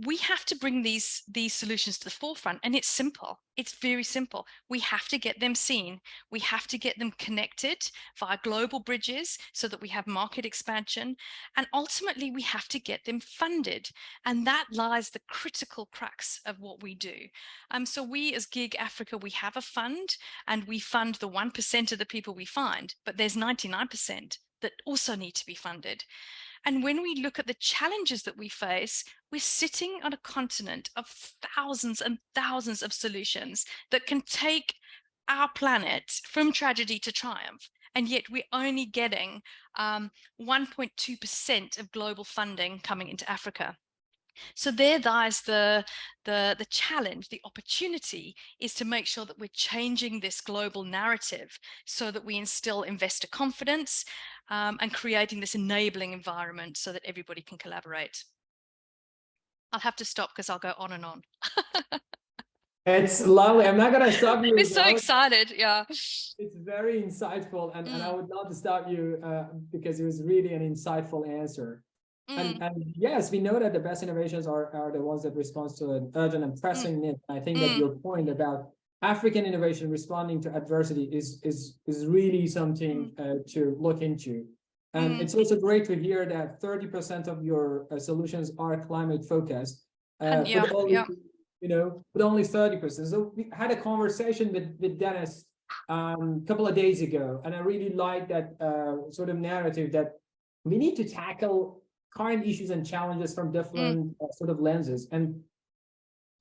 we have to bring these solutions to the forefront, and it's simple. It's very simple. We have to get them seen. We have to get them connected via global bridges so that we have market expansion, and ultimately we have to get them funded. And that lies the critical crux of what we do. So we as GIG Africa, we have a fund, and we fund the 1% of the people we find, but there's 99% that also need to be funded. And when we look at the challenges that we face, we're sitting on a continent of thousands and thousands of solutions that can take our planet from tragedy to triumph. And yet we're only getting 1.2% of global funding coming into Africa. So there lies the challenge. The opportunity is to make sure that we're changing this global narrative so that we instill investor confidence and creating this enabling environment so that everybody can collaborate. I'll have to stop because I'll go on and on. It's lovely. I'm not going to stop you. I'm so excited. Yeah. It's very insightful. And I would love to stop you because it was really an insightful answer. And yes, we know that the best innovations are the ones that respond to an urgent and pressing need. I think that your point about African innovation responding to adversity is really something to look into. And it's also great to hear that 30% of your solutions are climate focused, but only 30%. So we had a conversation with Dennis a couple of days ago, and I really like that sort of narrative that we need to tackle current issues and challenges from different sort of lenses. And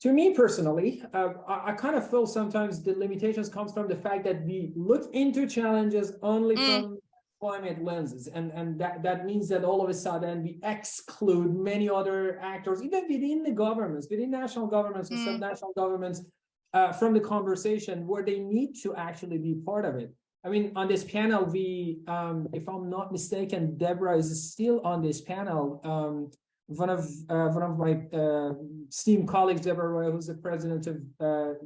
to me personally, I kind of feel sometimes the limitations comes from the fact that we look into challenges only from climate lenses, and that means that all of a sudden we exclude many other actors, even within the governments, within national governments and subnational governments, from the conversation where they need to actually be part of it. I mean, on this panel, we, if I'm not mistaken, Deborah is still on this panel. One of my esteemed colleagues, Deborah Roy, who's the president of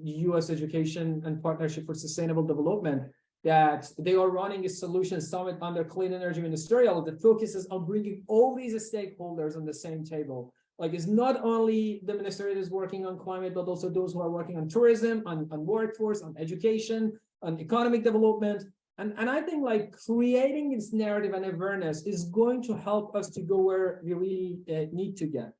U.S. Education and Partnership for Sustainable Development, that they are running a solution summit under Clean Energy Ministerial that focuses on bringing all these stakeholders on the same table. Like, it's not only the ministry that is working on climate, but also those who are working on tourism, on workforce, on education, on economic development. And I think like creating this narrative and awareness is going to help us to go where we really need to get.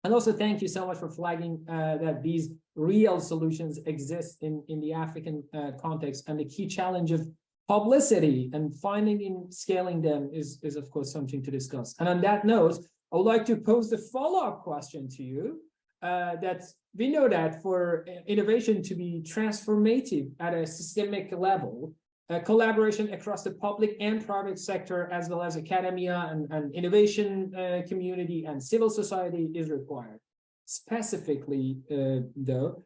And also thank you so much for flagging that these real solutions exist in the African context, and the key challenge of publicity and finding and scaling them is of course something to discuss. And on that note, I would like to pose the follow-up question to you. That we know that for innovation to be transformative at a systemic level, collaboration across the public and private sector, as well as academia and innovation community and civil society is required. Specifically, though,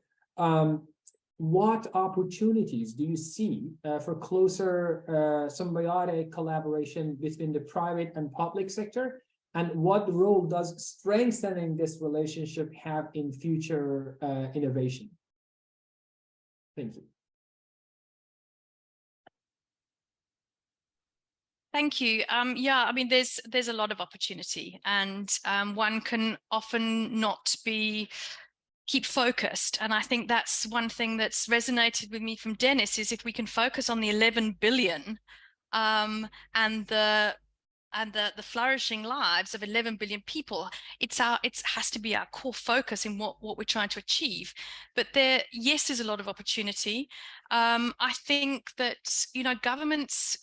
what opportunities do you see for closer symbiotic collaboration between the private and public sector? And what role does strengthening this relationship have in future innovation? Thank you. Thank you. Yeah, I mean, there's a lot of opportunity, and one can often not keep focused. And I think that's one thing that's resonated with me from Dennis, is if we can focus on the 11 billion and the flourishing lives of 11 billion people, it has to be our core focus in what we're trying to achieve. But yes, there's a lot of opportunity. I think that, governments,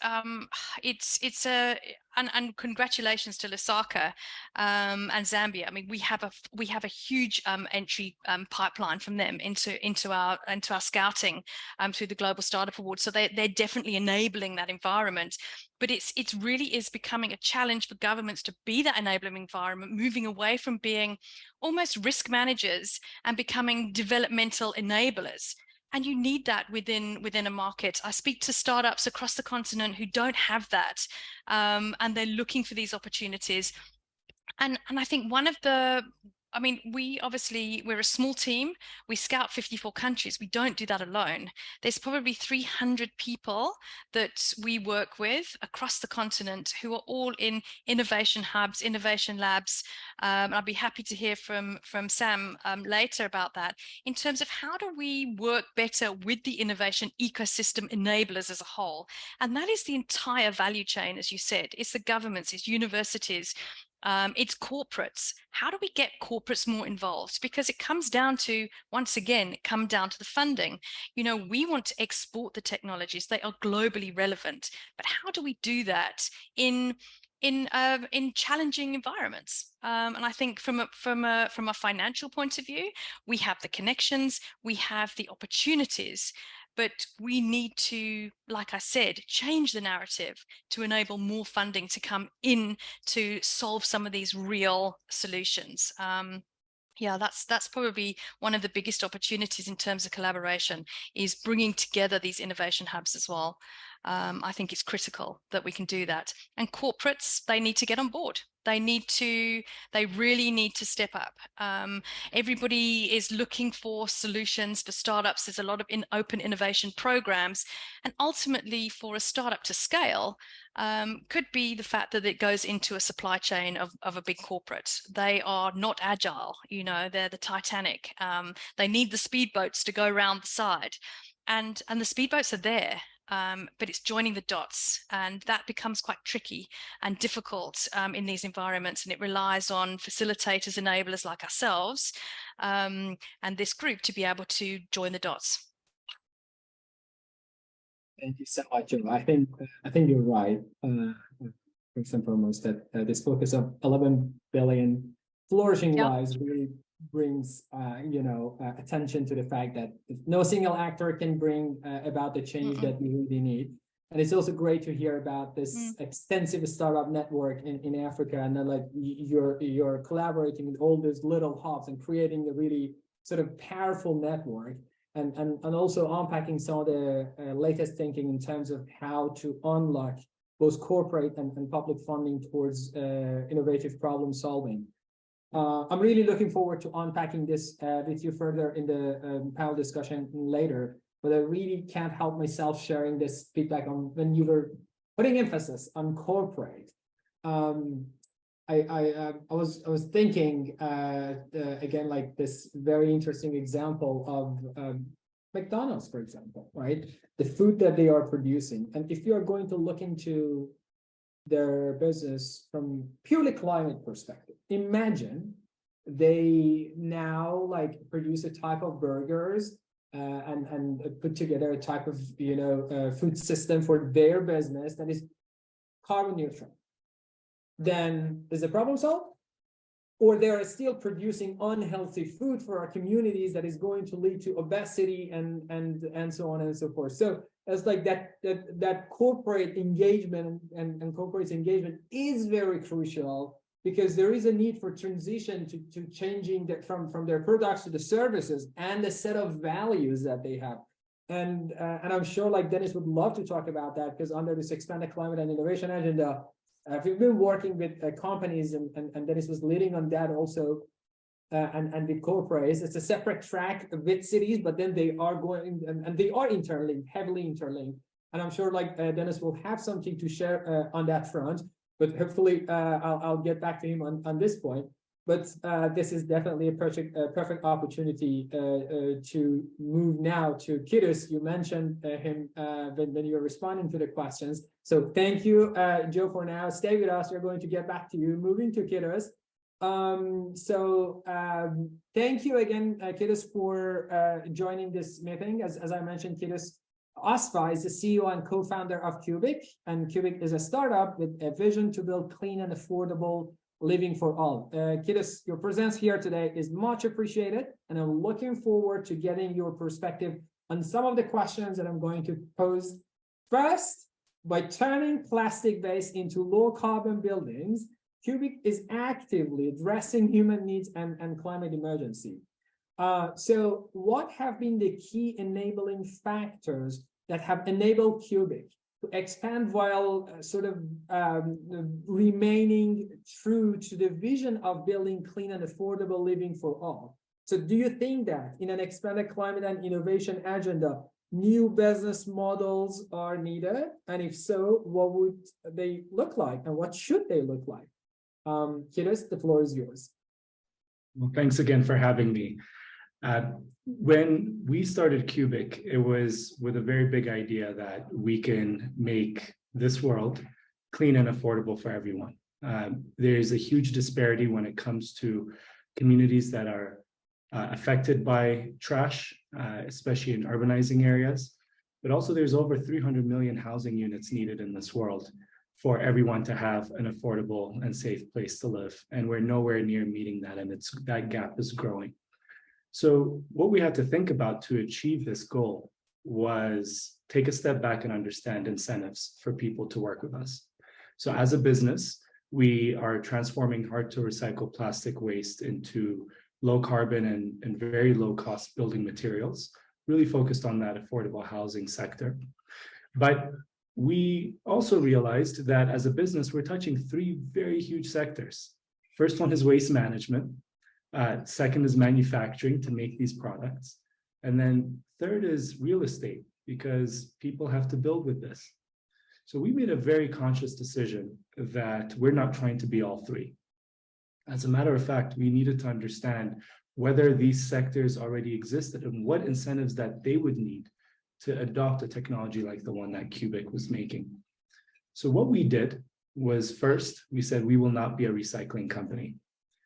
and congratulations to Lusaka and Zambia. I mean, we have a huge entry pipeline from them into our scouting through the Global Startup Award. So they're definitely enabling that environment. But it really is becoming a challenge for governments to be that enabling environment, moving away from being almost risk managers and becoming developmental enablers. And you need that within a market. I speak to startups across the continent who don't have that, and they're looking for these opportunities. And I think one of the I mean, we're a small team. We scout 54 countries. We don't do that alone. There's probably 300 people that we work with across the continent who are all in innovation hubs, innovation labs. And I'll be happy to hear from Sam later about that, in terms of how do we work better with the innovation ecosystem enablers as a whole. And that is the entire value chain, as you said. It's the governments, it's universities, it's corporates. How do we get corporates more involved? Because it comes down to, once again, it comes down to the funding. You know, we want to export the technologies. They are globally relevant. But how do we do that in challenging environments? And I think from a financial point of view, we have the connections, we have the opportunities, but we need to, like I said, change the narrative to enable more funding to come in to solve some of these real solutions. Yeah, that's probably one of the biggest opportunities in terms of collaboration, is bringing together these innovation hubs as well. I think it's critical that we can do that. And corporates, they need to get on board. They really need to step up. Everybody is looking for solutions for startups. There's a lot of open innovation programs. And ultimately, for a startup to scale, could be the fact that it goes into a supply chain of a big corporate. They are not agile, you know, they're the Titanic. They need the speedboats to go around the side. And the speedboats are there. But it's joining the dots, and that becomes quite tricky and difficult in these environments, and it relies on facilitators, enablers like ourselves and this group to be able to join the dots. Thank you so much, Joe. I think you're right. First and foremost, that this focus of 11 billion flourishing lives really brings attention to the fact that no single actor can bring about the change that we really need. And it's also great to hear about this extensive startup network in Africa, and then like you're collaborating with all those little hubs and creating a really sort of powerful network, and also unpacking some of the latest thinking in terms of how to unlock both corporate and public funding towards innovative problem solving. I'm really looking forward to unpacking this with you further in the panel discussion later, but I really can't help myself sharing this feedback on when you were putting emphasis on corporate. I was thinking again, like this very interesting example of McDonald's, for example, right? The food that they are producing, and if you are going to look into their business from purely climate perspective, imagine they now like produce a type of burgers and put together a type of food system for their business that is carbon neutral. Then is the problem solved? Or they are still producing unhealthy food for our communities that is going to lead to obesity and so on and so forth. So it's like that corporate engagement and corporate engagement is very crucial, because there is a need for transition to changing that from their products to the services and the set of values that they have. And I'm sure like Dennis would love to talk about that, because under this expanded climate and innovation agenda, we've been working with companies, and Dennis was leading on that also, and with corporates. It's a separate track with cities, but then they are going and they are interlinked, heavily interlinked. And I'm sure like Dennis will have something to share on that front, but hopefully I'll get back to him on this point. But this is definitely a perfect opportunity to move now to Kidus. You mentioned him when you were responding to the questions. So thank you, Joe, for now. Stay with us. We're going to get back to you. Moving to Kidus. Thank you again, Kidus, for joining this meeting. As I mentioned, Kidus Asfa is the CEO and co-founder of Cubic, and Cubic is a startup with a vision to build clean and affordable living for all. Kidus, your presence here today is much appreciated, and I'm looking forward to getting your perspective on some of the questions that I'm going to pose. First, by turning plastic waste into low carbon buildings, Cubic is actively addressing human needs and climate emergency. So what have been the key enabling factors that have enabled Cubic expand while sort of remaining true to the vision of building clean and affordable living for all. So do you think that in an expanded climate and innovation agenda, new business models are needed? And if so, what would they look like and what should they look like? Kiris, the floor is yours. Well, thanks again for having me. When we started Cubic, it was with a very big idea that we can make this world clean and affordable for everyone. There's a huge disparity when it comes to communities that are affected by trash, especially in urbanizing areas. But also there's over 300 million housing units needed in this world for everyone to have an affordable and safe place to live. And we're nowhere near meeting that, and that gap is growing. So what we had to think about to achieve this goal was take a step back and understand incentives for people to work with us. So as a business, we are transforming hard to recycle plastic waste into low carbon and very low cost building materials, really focused on that affordable housing sector. But we also realized that as a business, we're touching three very huge sectors. First one is waste management. Second is manufacturing to make these products. And then third is real estate, because people have to build with this. So we made a very conscious decision that we're not trying to be all three. As a matter of fact, we needed to understand whether these sectors already existed and what incentives that they would need to adopt a technology like the one that Cubic was making. So what we did was, first, we said we will not be a recycling company,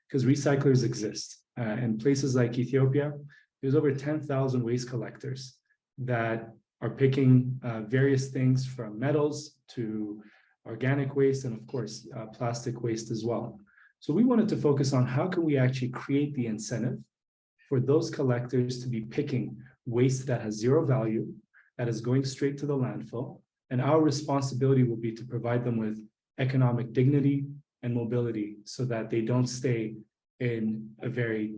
because recyclers exist. In places like Ethiopia, there's over 10,000 waste collectors that are picking various things from metals to organic waste and of course, plastic waste as well. So we wanted to focus on how can we actually create the incentive for those collectors to be picking waste that has zero value, that is going straight to the landfill. And our responsibility will be to provide them with economic dignity and mobility so that they don't stay in a very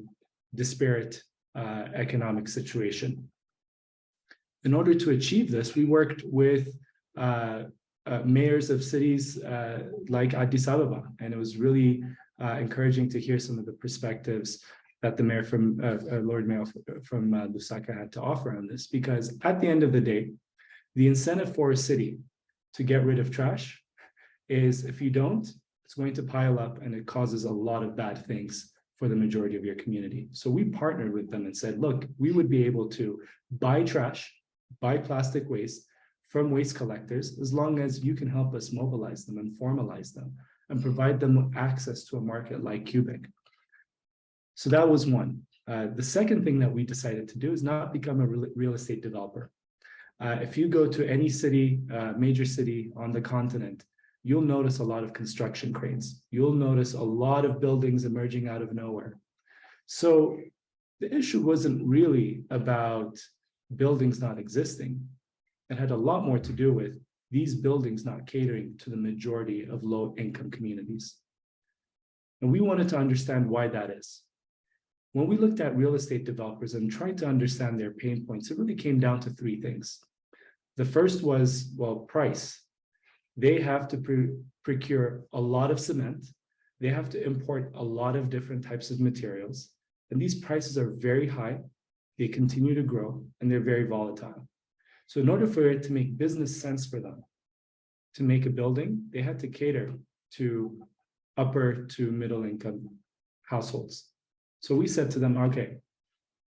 disparate economic situation. In order to achieve this, we worked with mayors of cities like Addis Ababa, and it was really encouraging to hear some of the perspectives that the mayor from Lord Mayor from Lusaka had to offer on this, because at the end of the day, the incentive for a city to get rid of trash is, if you don't, it's going to pile up and it causes a lot of bad things for the majority of your community. So we partnered with them and said, look, we would be able to buy trash, buy plastic waste from waste collectors, as long as you can help us mobilize them and formalize them and provide them access to a market like Cubic. So that was one. The second thing that we decided to do is not become a real estate developer. If you go to any city, major city on the continent, you'll notice a lot of construction cranes. You'll notice a lot of buildings emerging out of nowhere. So the issue wasn't really about buildings not existing. It had a lot more to do with these buildings not catering to the majority of low-income communities. And we wanted to understand why that is. When we looked at real estate developers and tried to understand their pain points, it really came down to three things. The first was, well, price. They have to procure a lot of cement. They have to import a lot of different types of materials. And these prices are very high. They continue to grow and they're very volatile. So in order for it to make business sense for them to make a building, they had to cater to upper to middle income households. So we said to them, okay,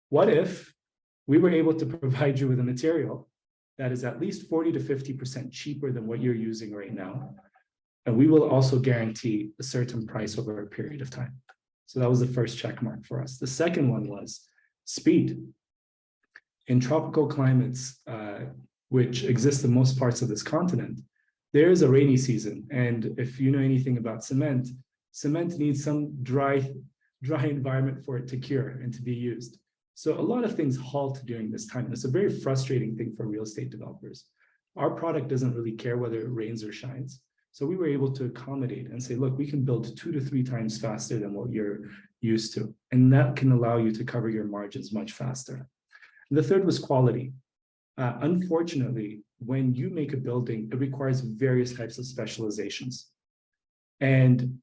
what if we were able to provide you with a material that is at least 40 to 50% cheaper than what you're using right now? And we will also guarantee a certain price over a period of time. So that was the first check mark for us. The second one was speed. In tropical climates, which exist in most parts of this continent, there is a rainy season. And if you know anything about cement, cement needs some dry environment for it to cure and to be used. So a lot of things halt during this time. And it's a very frustrating thing for real estate developers. Our product doesn't really care whether it rains or shines. So we were able to accommodate and say, look, we can build 2 to 3 times faster than what you're used to. And that can allow you to cover your margins much faster. And the third was quality. Unfortunately, when you make a building, it requires various types of specializations. And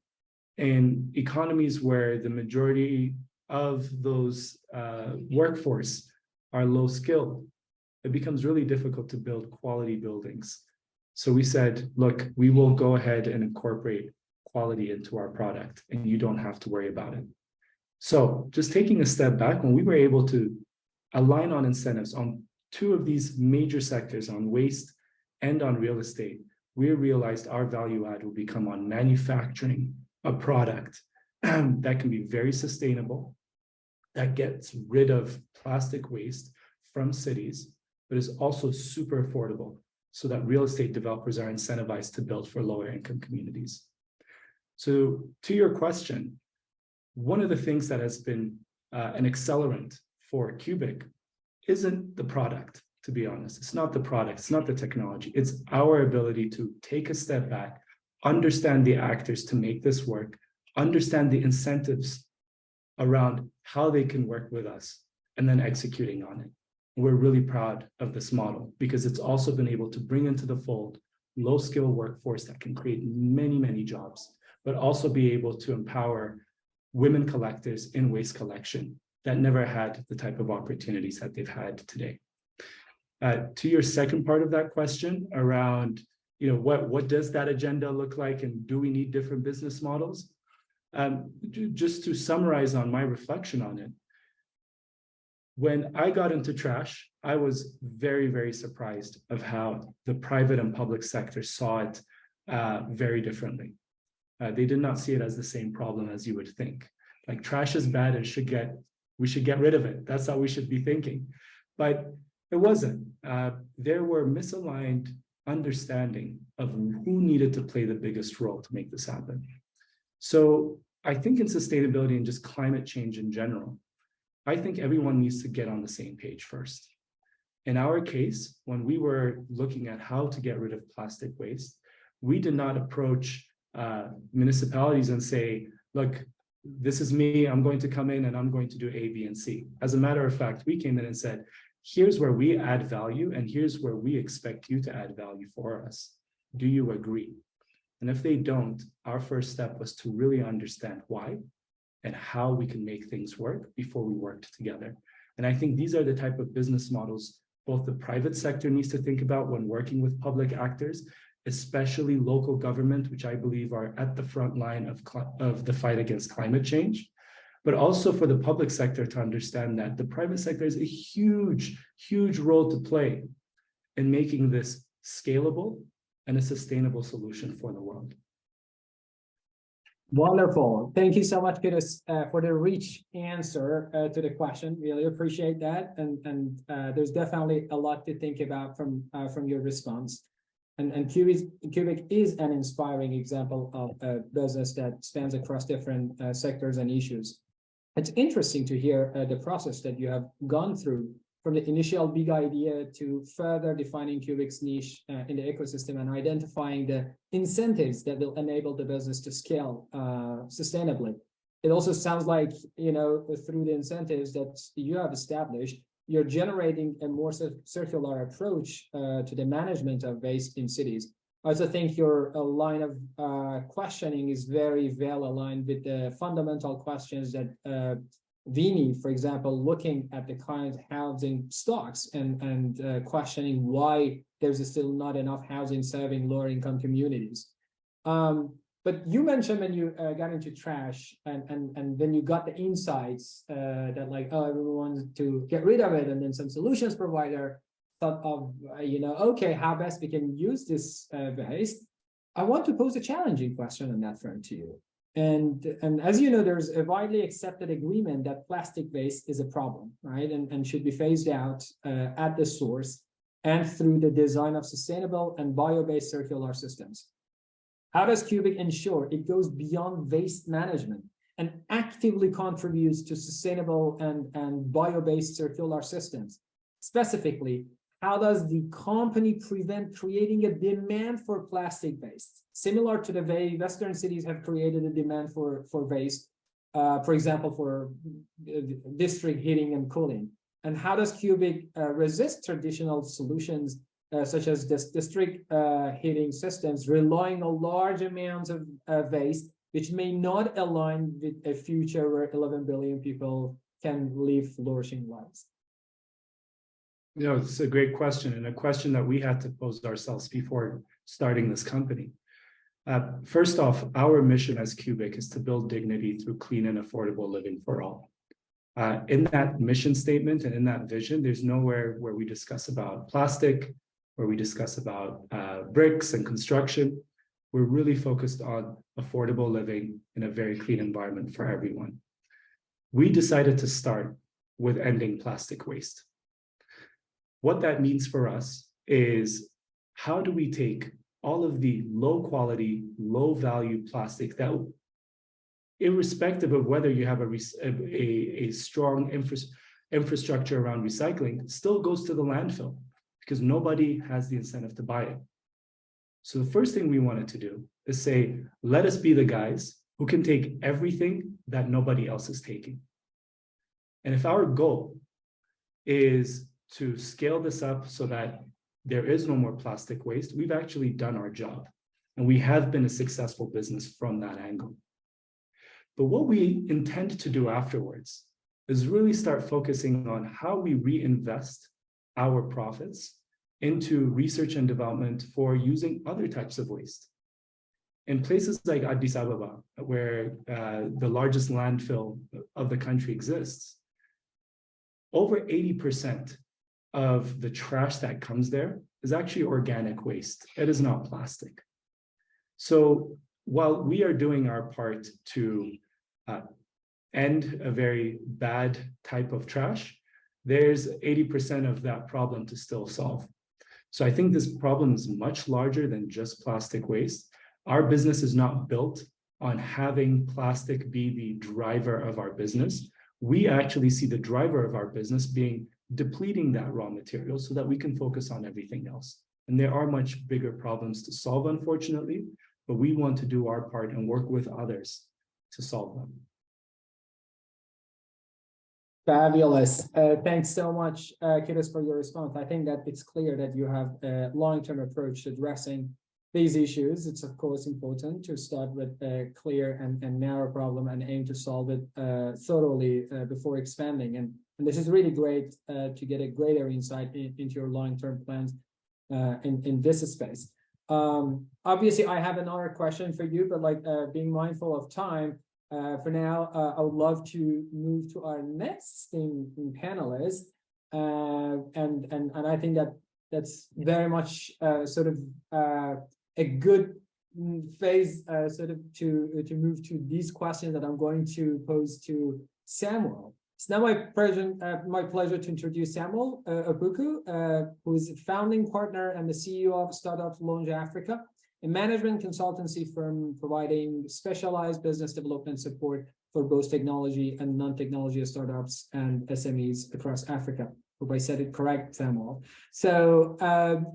in economies where the majority of those workforce are low skilled, it becomes really difficult to build quality buildings. So we said, look, we will go ahead and incorporate quality into our product, and you don't have to worry about it. So just taking a step back, when we were able to align on incentives on two of these major sectors, on waste and on real estate, we realized our value add will become on manufacturing a product that can be very sustainable, that gets rid of plastic waste from cities, but is also super affordable, so that real estate developers are incentivized to build for lower income communities. So to your question, one of the things that has been an accelerant for Cubic isn't the product, to be honest. It's not the product, it's not the technology. It's our ability to take a step back, understand the actors to make this work, understand the incentives around how they can work with us, and then executing on it. We're really proud of this model because it's also been able to bring into the fold low-skill workforce that can create many, many jobs, but also be able to empower women collectors in waste collection that never had the type of opportunities that they've had today. To your second part of that question around, what does that agenda look like, and do we need different business models? Just to summarize on my reflection on it, when I got into trash, I was very, very surprised of how the private and public sector saw it very differently. They did not see it as the same problem as you would think. Like, trash is bad and we should get rid of it. That's how we should be thinking. But it wasn't. There were misaligned understanding of who needed to play the biggest role to make this happen. So I think in sustainability and just climate change in general, I think everyone needs to get on the same page first. In our case, when we were looking at how to get rid of plastic waste, we did not approach municipalities and say, look, this is me, I'm going to come in and I'm going to do A, B, and C. As a matter of fact, we came in and said, here's where we add value and here's where we expect you to add value for us. Do you agree? And if they don't, our first step was to really understand why and how we can make things work before we worked together. And I think these are the type of business models both the private sector needs to think about when working with public actors, especially local government, which I believe are at the front line of the fight against climate change, but also for the public sector to understand that the private sector has a huge, huge role to play in making this scalable and a sustainable solution for the world. Wonderful. Thank you so much, Kudus, for the rich answer to the question. Really appreciate that. And there's definitely a lot to think about from your response. And Cubic is an inspiring example of a business that spans across different sectors and issues. It's interesting to hear the process that you have gone through from the initial big idea to further defining Cubic's niche in the ecosystem and identifying the incentives that will enable the business to scale sustainably. It also sounds like, you know, through the incentives that you have established, you're generating a more circular approach to the management of waste in cities. I also think your line of questioning is very well aligned with the fundamental questions that Vini, for example, looking at the current housing stocks and questioning why there's still not enough housing serving lower income communities. But you mentioned when you got into trash and then you got the insights that like, oh, everyone wanted to get rid of it. And then some solutions provider thought of, you know, okay, how best we can use this waste. I want to pose a challenging question on that front to you. And as you know, there's a widely accepted agreement that plastic waste is a problem, right? And should be phased out at the source and through the design of sustainable and bio-based circular systems. How does Cubic ensure it goes beyond waste management and actively contributes to sustainable and bio-based circular systems? Specifically, how does the company prevent creating a demand for plastic waste, similar to the way Western cities have created a demand for waste, for example, for district heating and cooling? And how does Cubic resist traditional solutions such as district heating systems, relying on large amounts of waste, which may not align with a future where 11 billion people can live flourishing lives? You know, it's a great question, and a question that we had to pose ourselves before starting this company. First off, our mission as Cubic is to build dignity through clean and affordable living for all. In that mission statement and in that vision, there's nowhere where we discuss about plastic, where we discuss about bricks and construction. We're really focused on affordable living in a very clean environment for everyone. We decided to start with ending plastic waste. What that means for us is, how do we take all of the low quality, low value plastic that, irrespective of whether you have a strong infrastructure around recycling, still goes to the landfill because nobody has the incentive to buy it. So the first thing we wanted to do is say, let us be the guys who can take everything that nobody else is taking. And if our goal is to scale this up so that there is no more plastic waste, we've actually done our job. And we have been a successful business from that angle. But what we intend to do afterwards is really start focusing on how we reinvest our profits into research and development for using other types of waste. In places like Addis Ababa, where the largest landfill of the country exists, over 80% of the trash that comes there is actually organic waste. It is not plastic. So while we are doing our part to end a very bad type of trash, there's 80% of that problem to still solve. So I think this problem is much larger than just plastic waste. Our business is not built on having plastic be the driver of our business. We actually see the driver of our business being depleting that raw material so that we can focus on everything else. And there are much bigger problems to solve, unfortunately, but we want to do our part and work with others to solve them. Fabulous. Thanks so much, Kiris, for your response. I think that it's clear that you have a long-term approach to addressing these issues. It's of course important to start with a clear and narrow problem and aim to solve it thoroughly before expanding. And this is really great to get a greater insight into your long-term plans in this space. Obviously, I have another question for you, but being mindful of time, for now, I would love to move to our next panelist, and I think that's very much sort of a good phase sort of to move to these questions that I'm going to pose to Samuel. It's now my pleasure to introduce Samuel Obuku, who is founding partner and the CEO of Startup Launch Africa, a management consultancy firm providing specialized business development support for both technology and non-technology startups and SMEs across Africa. Hope I said it correct, Samuel. So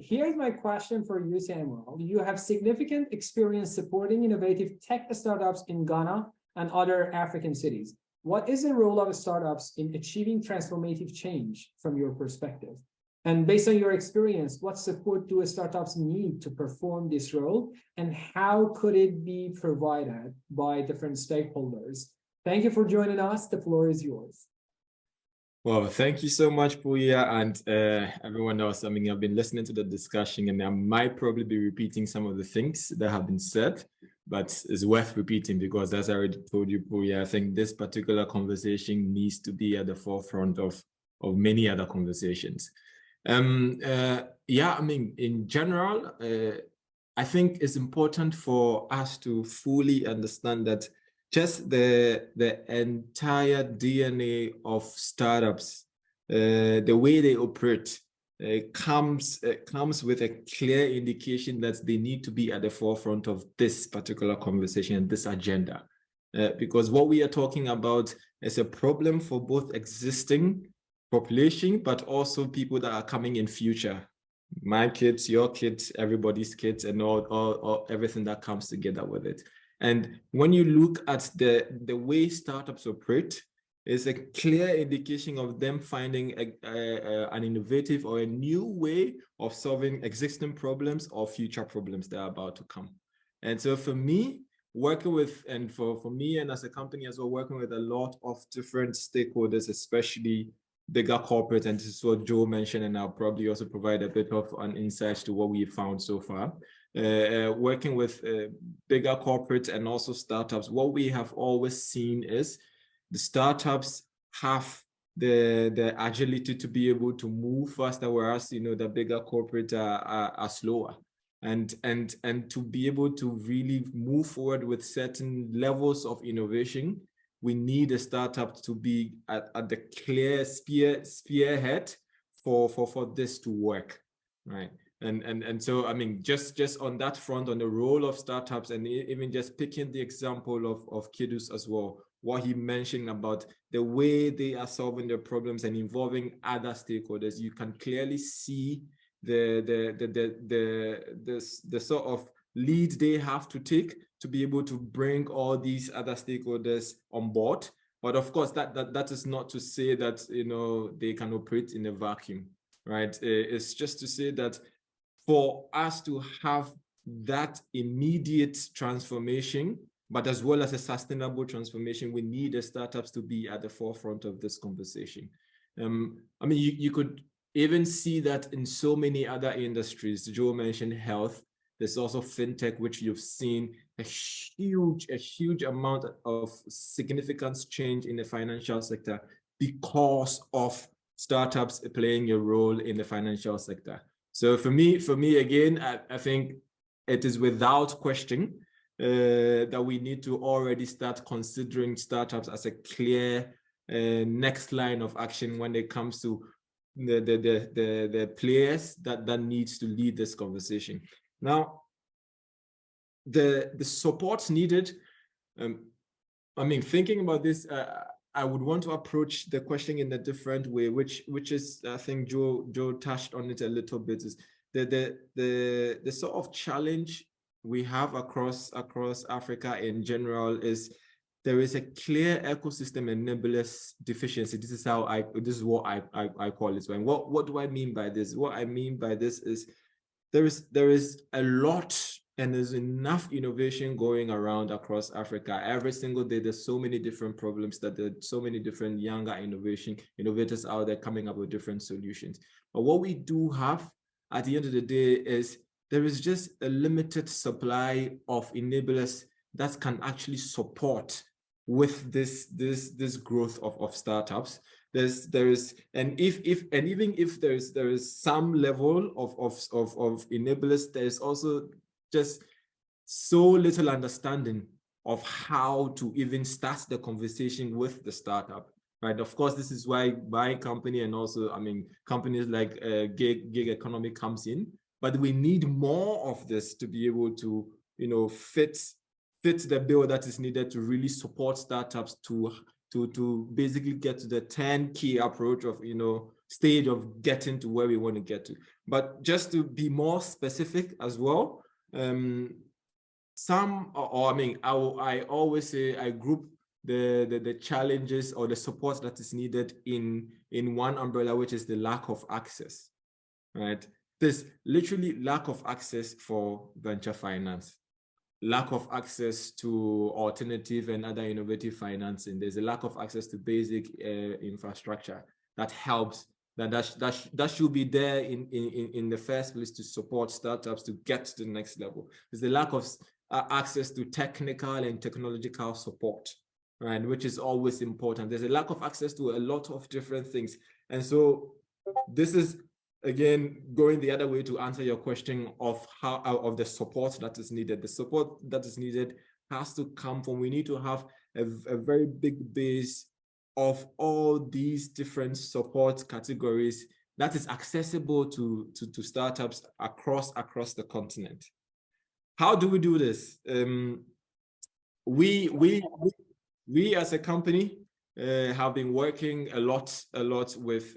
here's my question for you, Samuel. You have significant experience supporting innovative tech startups in Ghana and other African cities. What is the role of startups in achieving transformative change from your perspective? And based on your experience, what support do startups need to perform this role, and how could it be provided by different stakeholders? Thank you for joining us. The floor is yours. Well, thank you so much, Puya, and everyone else. I mean, I've been listening to the discussion, and I might probably be repeating some of the things that have been said, but it's worth repeating because, as I already told you, Puya, I think this particular conversation needs to be at the forefront of many other conversations. Yeah, I mean, in general, I think it's important for us to fully understand that just the entire DNA of startups, the way they operate, comes with a clear indication that they need to be at the forefront of this particular conversation and this agenda. Because what we are talking about is a problem for both existing population, but also people that are coming in future. My kids, your kids, everybody's kids, and all everything that comes together with it. And when you look at the way startups operate, It's a clear indication of them finding an innovative or a new way of solving existing problems or future problems that are about to come. And so for me, working with, and for me and as a company as well, working with a lot of different stakeholders, especially bigger corporates, and this is what Joe mentioned, and I'll probably also provide a bit of an insight to what we found so far. Working with bigger corporates and also startups, what we have always seen is the startups have the agility to be able to move faster, whereas the bigger corporates are slower. And to be able to really move forward with certain levels of innovation, we need a startup to be at the clear spearhead for this to work, right? And so, I mean, just on that front, on the role of startups, and even just picking the example of Kidus as well, what he mentioned about the way they are solving their problems and involving other stakeholders, you can clearly see the sort of lead they have to take to be able to bring all these other stakeholders on board. But of course, that is not to say that they can operate in a vacuum, right? It's just to say that for us to have that immediate transformation, but as well as a sustainable transformation, we need the startups to be at the forefront of this conversation. I mean, you could even see that in so many other industries. Joe mentioned health. There's also fintech, which you've seen a huge amount of significant change in the financial sector because of startups playing a role in the financial sector. So for me again, I think it is without question that we need to already start considering startups as a clear next line of action when it comes to the players that needs to lead this conversation. Now, the support needed, I mean, thinking about this, I would want to approach the question in a different way, which is, I think Joe touched on it a little bit, is the sort of challenge we have across Africa in general is there is a clear ecosystem enablers deficiency. This is what I call it. And what do I mean by this? What I mean by this is there is a lot and there's enough innovation going around across Africa. Every single day, there's so many different problems that there's so many different younger innovators out there coming up with different solutions. But what we do have at the end of the day is there is just a limited supply of enablers that can actually support with this growth of startups. Even if there is some level of enablers, there's also just so little understanding of how to even start the conversation with the startup, right? Of course, this is why my company and also, I mean, companies like gig economy comes in, but we need more of this to be able to, fit the bill that is needed to really support startups to basically get to the 10-key approach of, stage of getting to where we want to get to. But just to be more specific as well, I always say I group the challenges or the support that is needed in one umbrella, which is the lack of access, right? There's literally lack of access for venture finance, lack of access to alternative and other innovative financing. There's a lack of access to basic infrastructure that helps. That should be there in the first place to support startups to get to the next level. There's a lack of access to technical and technological support, right, which is always important. There's a lack of access to a lot of different things. And so this is, again, going the other way to answer your question of the support that is needed. The support that is needed has to come from, we need to have a very big base of all these different support categories that is accessible to startups across the continent. How do we do this? We as a company have been working a lot with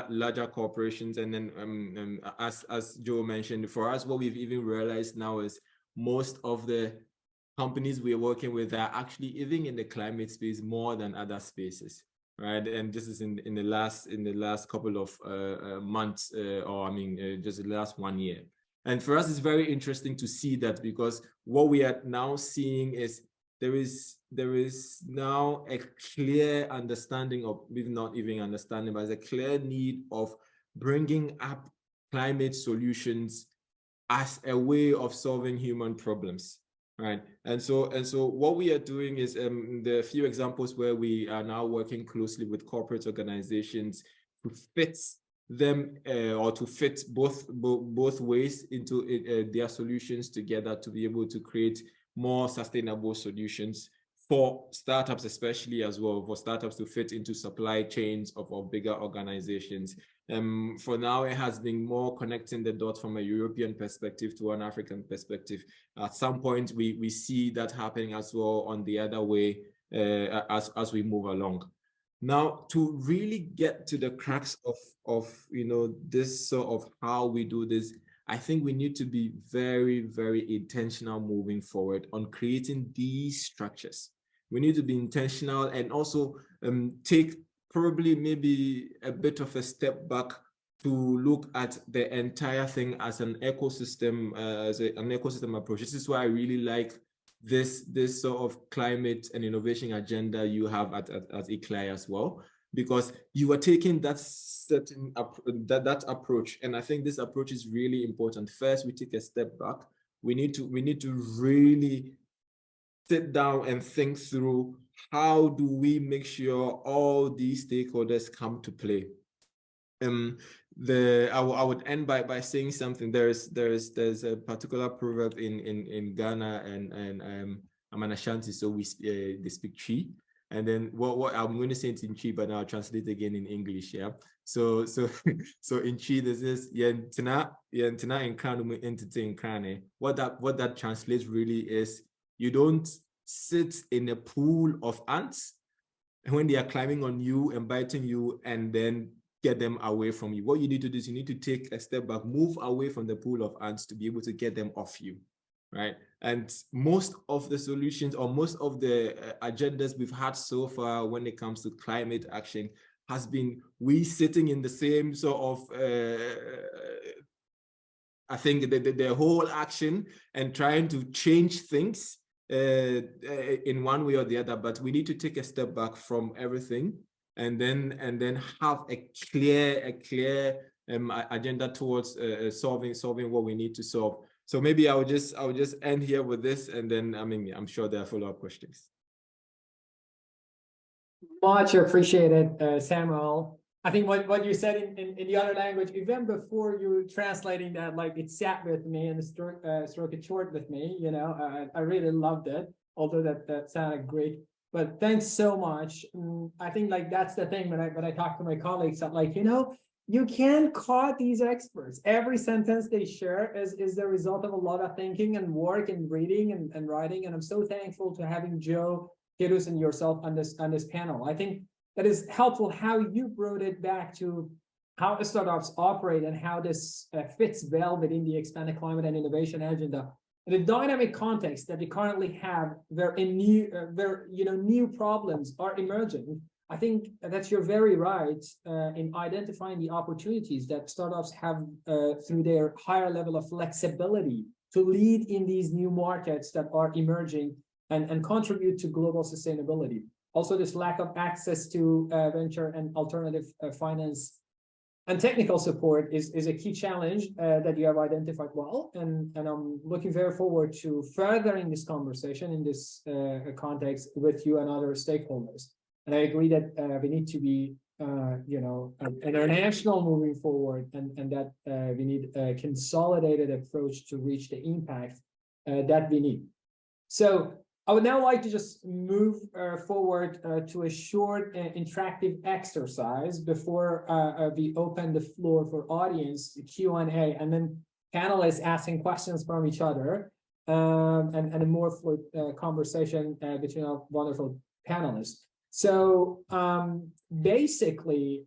larger corporations, and then as Joe mentioned, for us, what we've even realized now is most of the companies we're working with are actually even in the climate space more than other spaces, right? And this is in the last couple of months, just the last 1 year. And for us, it's very interesting to see that, because what we are now seeing is there is now a clear understanding of, maybe not even understanding, but there's a clear need of bringing up climate solutions as a way of solving human problems, right? And so what we are doing is the few examples where we are now working closely with corporate organizations to fit them or to fit both ways into their solutions together to be able to create more sustainable solutions for startups, especially as well, for startups to fit into supply chains of bigger organizations. For now, it has been more connecting the dots from a European perspective to an African perspective. At some point, we see that happening as well on the other way as we move along. Now, to really get to the crux of this sort of how we do this, I think we need to be very, very intentional moving forward on creating these structures. We need to be intentional and also take probably maybe a bit of a step back to look at the entire thing as an ecosystem, an ecosystem approach. This is why I really like this sort of climate and innovation agenda you have at ICLEI as well, because you are taking that certain that approach, and I think this approach is really important. First, we take a step back. We need to really sit down and think through, how do we make sure all these stakeholders come to play. I would end by saying something. There's a particular proverb in Ghana, and I'm an Ashanti, so they speak Chi. And then what I'm going to say it in Chi, but now I'll translate again in English. Yeah. So in Chi, there's this yentina in Kanu entity in Kane. What that translates really is, you don't sit in a pool of ants when they are climbing on you and biting you and then get them away from you. What you need to do is you need to take a step back, move away from the pool of ants to be able to get them off you, right? And most of the solutions, or most of the agendas we've had so far when it comes to climate action has been we sitting in the same sort of I think the whole action and trying to change things in one way or the other. But we need to take a step back from everything and then have a clear agenda towards solving what we need to solve. So maybe I would just end here with this, and then I'm sure there are follow-up questions. Much appreciated, Samuel. I think what you said in the other language, even before you were translating that, like, it sat with me and struck a chord with me. I really loved it, although that sounded great. But thanks so much. I think that's the thing when I talk to my colleagues, that you can't call these experts. Every sentence they share is the result of a lot of thinking and work and reading and writing. And I'm so thankful to having Joe, Kidus, and yourself on this panel. I think that is helpful how you brought it back to how the startups operate and how this fits well within the expanded climate and innovation agenda. In the dynamic context that we currently have, where new problems are emerging, I think that you're very right in identifying the opportunities that startups have through their higher level of flexibility to lead in these new markets that are emerging and contribute to global sustainability. Also, this lack of access to venture and alternative finance and technical support is a key challenge that you have identified well. And I'm looking very forward to furthering this conversation in this context with you and other stakeholders. And I agree that we need to be, international moving forward, and that we need a consolidated approach to reach the impact that we need. So I would now like to just move forward to a short interactive exercise before we open the floor for audience Q&A, and then panelists asking questions from each other, and a more fluid conversation between our wonderful panelists. So basically,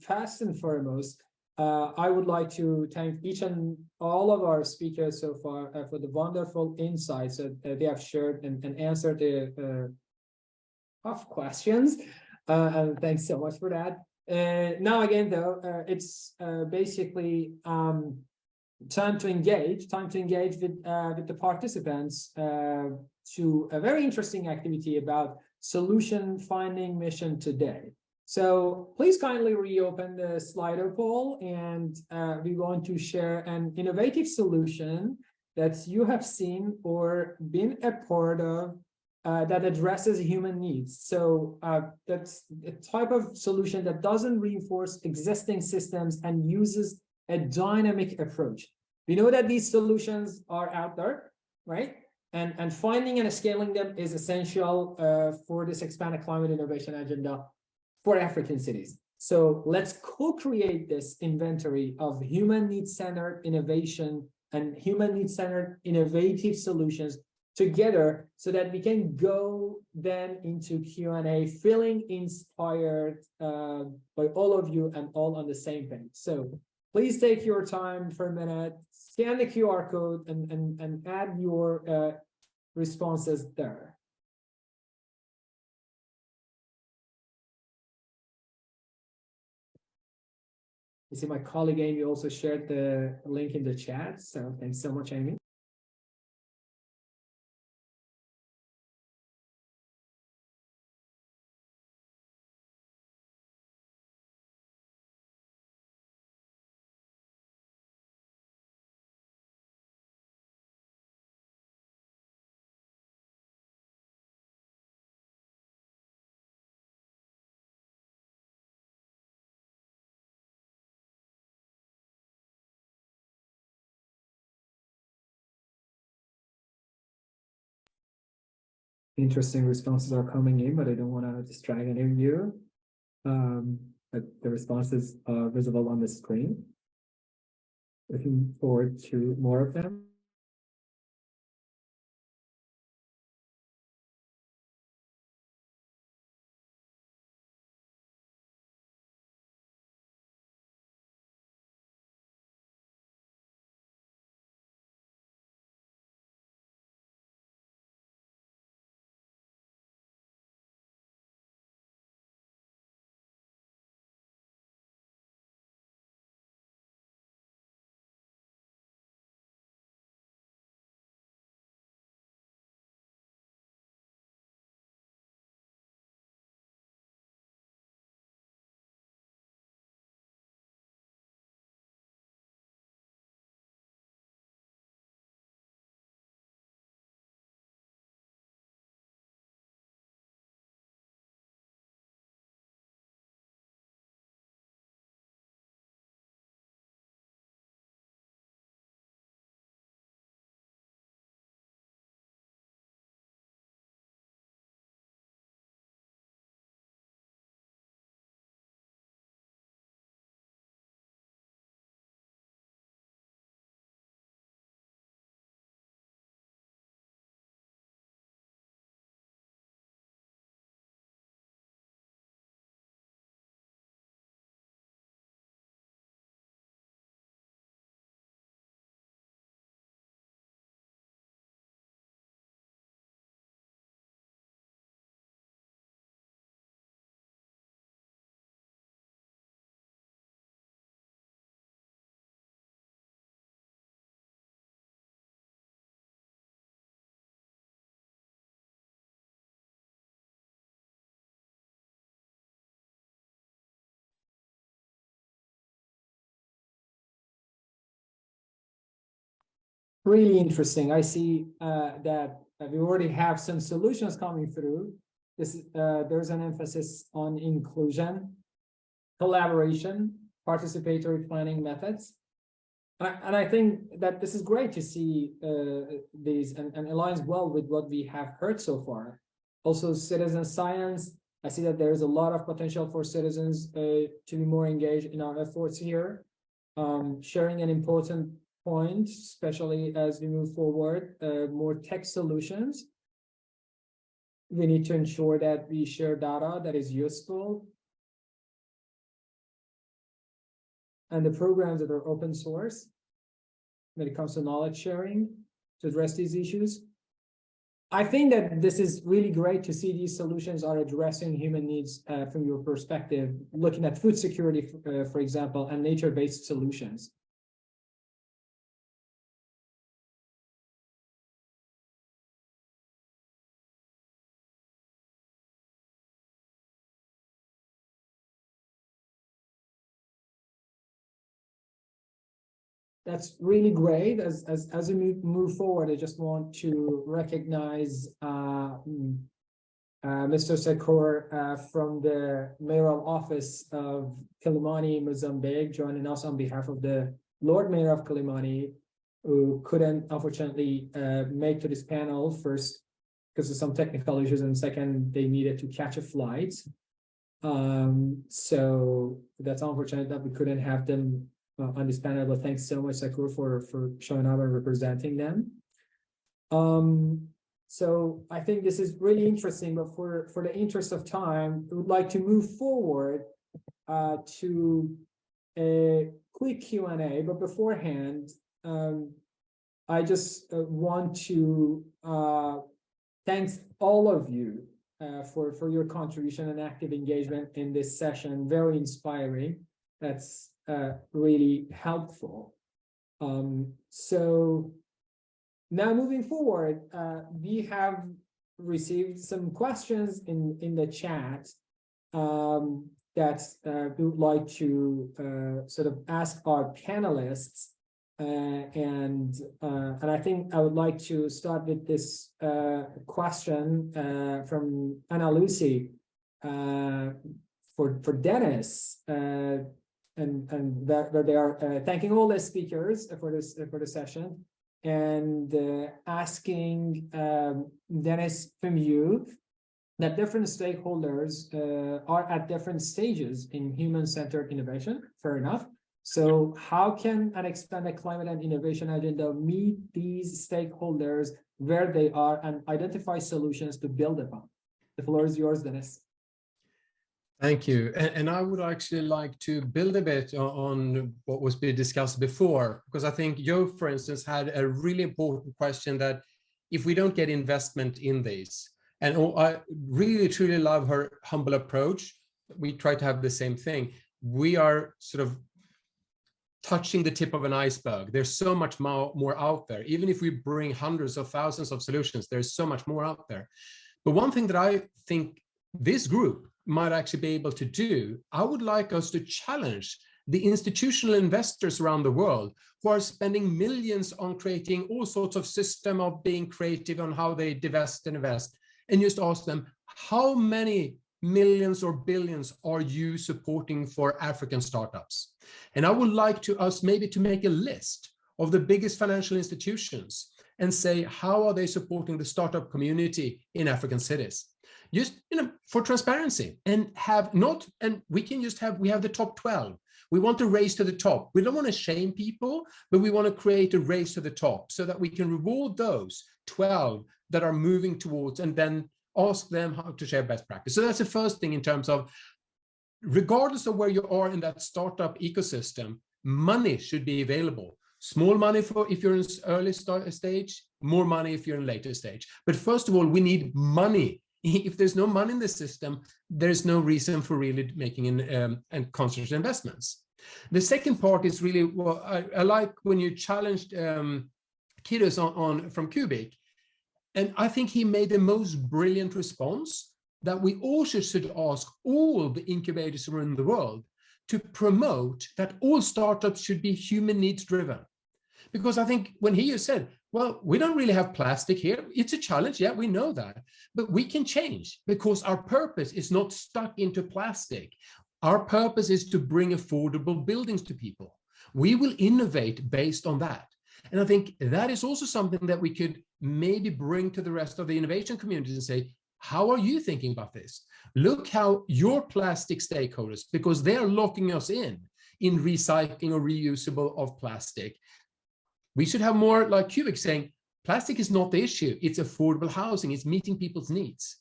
first and foremost, I would like to thank each and all of our speakers so far for the wonderful insights that they have shared and answered the tough questions. And thanks so much for that. Now again, though, it's basically time to engage with the participants to a very interesting activity about solution finding mission today. So please kindly reopen the Slido poll, and we want to share an innovative solution that you have seen or been a part of that addresses human needs. So that's a type of solution that doesn't reinforce existing systems and uses a dynamic approach. We know that these solutions are out there, right? And finding and scaling them is essential for this expanded climate innovation agenda for African cities. So let's co-create this inventory of human need-centered innovation and human need-centered innovative solutions together so that we can go then into Q&A feeling inspired by all of you and all on the same page. So please take your time for a minute, scan the QR code and add your responses there. You see my colleague Amy also shared the link in the chat. So thanks so much, Amy. Interesting responses are coming in, but I don't want to distract any of you. But the responses are visible on the screen. Looking forward to more of them. Really interesting. I see that we already have some solutions coming through. There's an emphasis on inclusion, collaboration, participatory planning methods. And I think that this is great to see these and aligns well with what we have heard so far. Also, citizen science. I see that there's a lot of potential for citizens to be more engaged in our efforts here. Sharing an important point, especially as we move forward, more tech solutions. We need to ensure that we share data that is useful. and the programs that are open source when it comes to knowledge sharing to address these issues. I think that this is really great to see these solutions are addressing human needs from your perspective, looking at food security, for example, and nature-based solutions. That's really great. As we move forward, I just want to recognize Mr. Sekour from the mayoral office of Kilimani, Mozambique, joining us on behalf of the Lord Mayor of Kilimani, who couldn't unfortunately make to this panel, first because of some technical issues, and second, they needed to catch a flight. So that's unfortunate that we couldn't have them on this panel, but thanks so much, Sekour, for showing up and representing them. So I think this is really interesting, but for the interest of time, we would like to move forward to a quick Q&A, but beforehand, I just want to thank all of you for your contribution and active engagement in this session. Very inspiring. That's really helpful. So now moving forward, we have received some questions in the chat that we would like to sort of ask our panelists. And I think I would like to start with this question from Anna Lucy for Dennis. And where they are thanking all the speakers for the session, and asking Dennis from you that different stakeholders are at different stages in human-centered innovation. Fair enough. So how can an expanded climate and innovation agenda meet these stakeholders where they are and identify solutions to build upon? The floor is yours, Dennis. Thank you. And I would actually like to build a bit on what was being discussed before, because I think Joe, for instance, had a really important question that if we don't get investment in these, and I really, truly love her humble approach. We try to have the same thing. We are sort of touching the tip of an iceberg. There's so much more out there. Even if we bring hundreds of thousands of solutions, there's so much more out there. But one thing that I think this group might actually be able to do, I would like us to challenge the institutional investors around the world who are spending millions on creating all sorts of system of being creative on how they divest and invest, and just ask them, how many millions or billions are you supporting for African startups? And I would like us maybe to make a list of the biggest financial institutions and say, how are they supporting the startup community in African cities? Just, for transparency, and have not, and we can just have, we have the top 12. We want to race to the top. We don't want to shame people, but we want to create a race to the top so that we can reward those 12 that are moving towards, and then ask them how to share best practice. So that's the first thing in terms of, regardless of where you are in that startup ecosystem, money should be available. Small money for if you're in early stage, more money if you're in later stage. But first of all, we need money. If there's no money in the system, there's no reason for really making and concentrated investments. The second part is really, well, I like when you challenged Kiddos from Cubic, and I think he made the most brilliant response that we also should ask all the incubators around the world to promote that all startups should be human needs driven. Because I think when he said, well, we don't really have plastic here. It's a challenge. Yeah, we know that. But we can change because our purpose is not stuck into plastic. Our purpose is to bring affordable buildings to people. We will innovate based on that. And I think that is also something that we could maybe bring to the rest of the innovation community and say, how are you thinking about this? Look how your plastic stakeholders, because they are locking us in recycling or reusable of plastic. We should have more like Cubic saying, plastic is not the issue. It's affordable housing. It's meeting people's needs.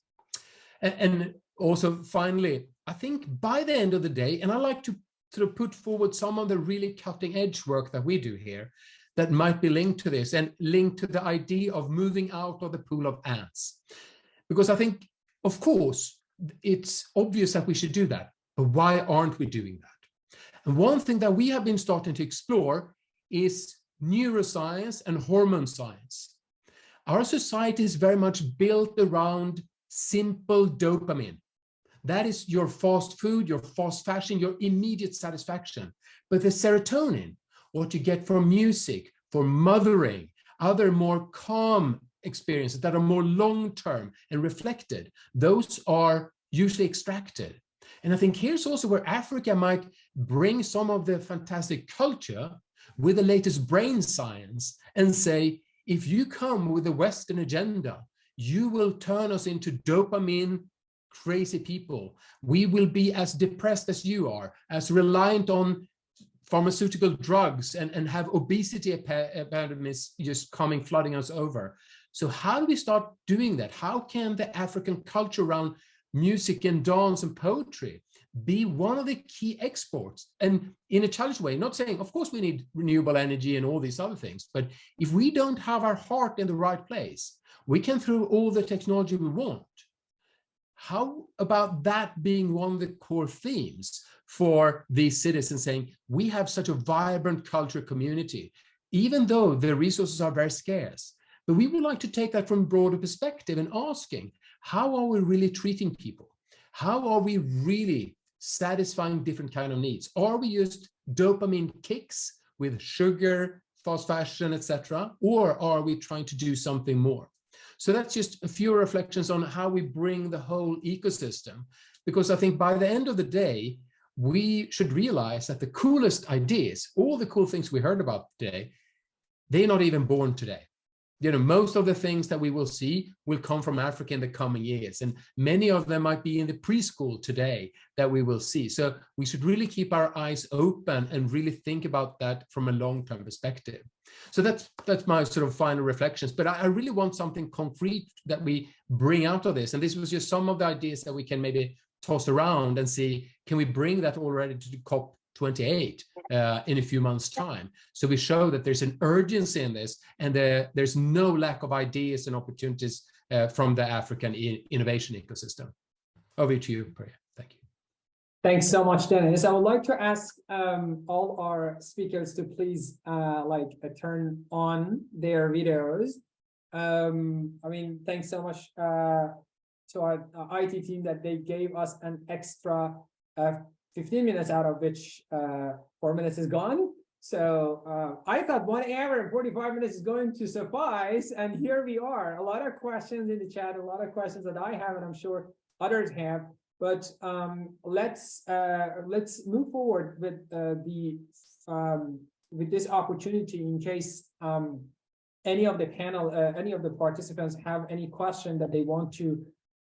And also, finally, I think by the end of the day, and I like to sort of put forward some of the really cutting edge work that we do here that might be linked to this and linked to the idea of moving out of the pool of ants. Because I think, of course, it's obvious that we should do that, but why aren't we doing that? And one thing that we have been starting to explore is neuroscience and hormone science. Our society is very much built around simple dopamine. That is your fast food, your fast fashion, your immediate satisfaction. But the serotonin, what you get from music, from mothering, other more calm experiences that are more long-term and reflected, those are usually extracted. And I think here's also where Africa might bring some of the fantastic culture with the latest brain science and say, if you come with a Western agenda, you will turn us into dopamine crazy people. We will be as depressed as you are, as reliant on pharmaceutical drugs and have obesity epidemics just coming flooding us over. So how do we start doing that? How can the African culture around music and dance and poetry be one of the key exports? And in a challenged way, not saying, of course, we need renewable energy and all these other things, but if we don't have our heart in the right place, we can throw all the technology we want. How about that being one of the core themes for these citizens, saying, we have such a vibrant culture community, even though the resources are very scarce, but we would like to take that from a broader perspective and asking, how are we really treating people? How are we really satisfying different kind of needs? Are we just dopamine kicks with sugar, fast fashion, etc., or are we trying to do something more? So that's just a few reflections on how we bring the whole ecosystem, because I think by the end of the day, we should realize that the coolest ideas, all the cool things we heard about today, they're not even born today. You know, most of the things that we will see will come from Africa in the coming years, and many of them might be in the preschool today that we will see. So we should really keep our eyes open and really think about that from a long-term perspective. So that's my sort of final reflections, but I really want something concrete that we bring out of this. And this was just some of the ideas that we can maybe toss around and see, can we bring that already to the COP28 in a few months' time? So we show that there's an urgency in this, and there's no lack of ideas and opportunities from the African innovation ecosystem. Over to you, Priya. Thank you. Thanks so much, Dennis. I would like to ask all our speakers to please turn on their videos. I mean, thanks so much to our IT team that they gave us an extra 15 minutes, out of which 4 minutes is gone. So I thought 1 hour and 45 minutes is going to suffice, and here we are. A lot of questions in the chat, a lot of questions that I have, and I'm sure others have. But let's move forward with this opportunity in case any of the panel, any of the participants have any question that they want to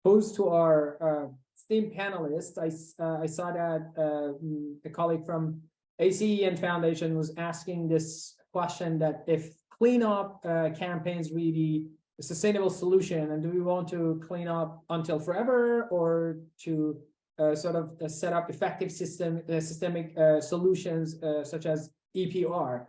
pose to our esteemed panelists. I saw that a colleague from ACE and Foundation was asking this question, that if cleanup campaigns really a sustainable solution, and do we want to clean up until forever, or to sort of set up effective systemic solutions such as EPR?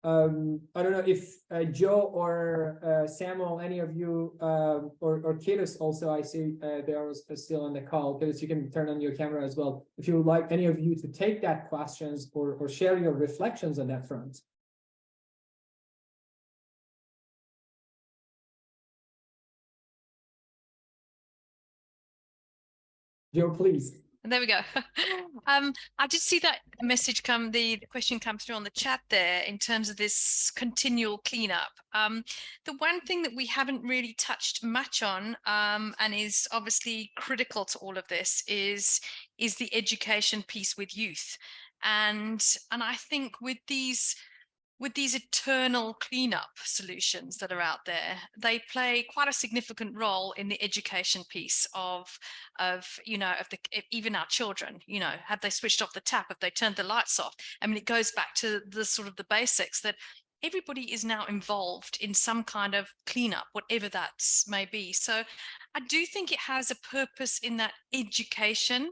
I don't know if Joe or Samuel, any of you, or Kiris also, I see they are still on the call. Kiris, you can turn on your camera as well, if you would like any of you to take that questions or share your reflections on that front. Joe, please. There we go. I did see that message come, the question come through on the chat there in terms of this continual cleanup. The one thing that we haven't really touched much on, and is obviously critical to all of this, is the education piece with youth. And I think with these eternal cleanup solutions that are out there, they play quite a significant role in the education piece of even our children. You know, have they switched off the tap? Have they turned the lights off? I mean, it goes back to the sort of the basics that everybody is now involved in some kind of cleanup, whatever that may be. So I do think it has a purpose in that education,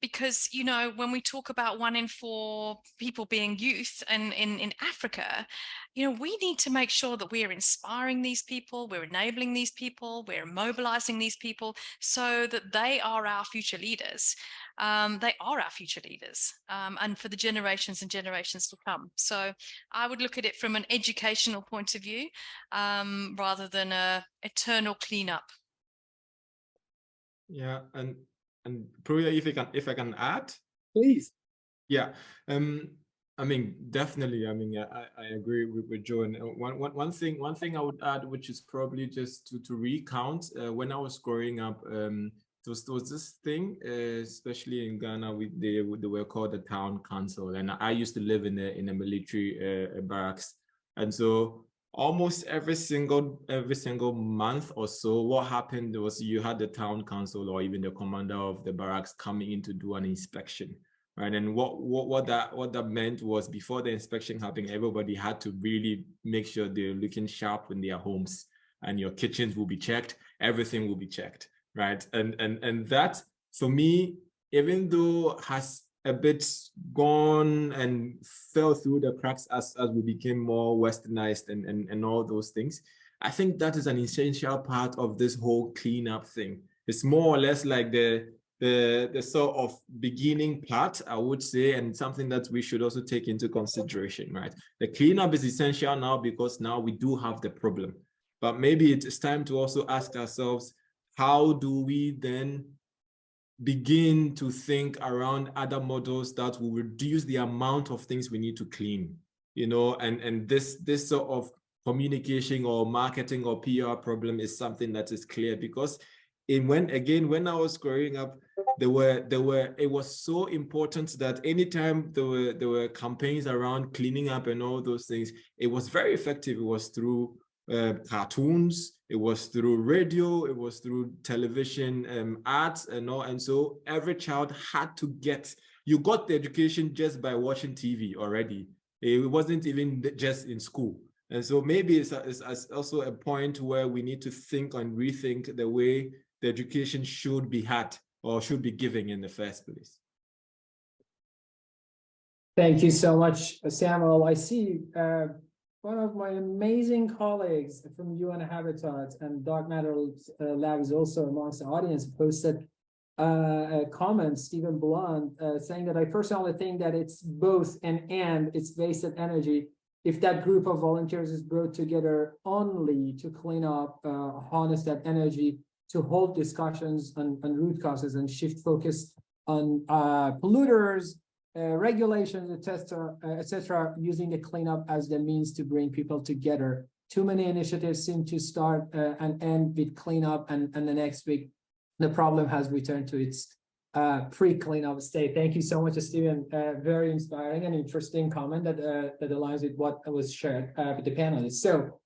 because, you know, when we talk about 1 in 4 people being youth and in Africa, you know, we need to make sure that we are inspiring these people, we're enabling these people, we're mobilizing these people so that they are our future leaders. They are our future leaders, and for the generations and generations to come. So I would look at it from an educational point of view, rather than a eternal cleanup. Yeah, and Pruya, if I can add, please. Yeah, I mean, definitely. I mean, I agree with Joe. And one thing I would add, which is probably just to recount, when I was growing up, there was this thing, especially in Ghana, they were called the town council, and I used to live in a military barracks, and so almost every single month or so, what happened was you had the town council or even the commander of the barracks coming in to do an inspection. Right, and what that meant was, before the inspection happened, everybody had to really make sure they're looking sharp in their homes, and your kitchens will be checked, everything will be checked, right? And that, for me, even though has a bit gone and fell through the cracks as we became more westernized and all those things, I think that is an essential part of this whole cleanup thing. It's more or less like the sort of beginning part, I would say, and something that we should also take into consideration, right? The cleanup is essential now because now we do have the problem, but maybe it's time to also ask ourselves, how do we then begin to think around other models that will reduce the amount of things we need to clean, you know, and this sort of communication or marketing or PR problem is something that is clear, because when I was growing up, it was so important that anytime there were campaigns around cleaning up and all those things, it was very effective. It was through cartoons, it was through radio, it was through television, ads and all. And so every child had to you got the education just by watching TV already. It wasn't even just in school. And so maybe it's also a point where we need to think and rethink the way the education should be had or should be given in the first place. Thank you so much, Samuel. I see one of my amazing colleagues from UN Habitat and Dark Matter Lab is also amongst the audience, posted a comment, Stephen Blunt, saying that I personally think that it's both and it's wasted energy if that group of volunteers is brought together only to clean up, harness that energy to hold discussions on root causes and shift focus on polluters, regulations, etc., using the cleanup as the means to bring people together. Too many initiatives seem to start and end with cleanup, and the next week the problem has returned to its pre-cleanup state. Thank you so much, Stephen. Very inspiring and interesting comment that aligns with what was shared with the panelists. So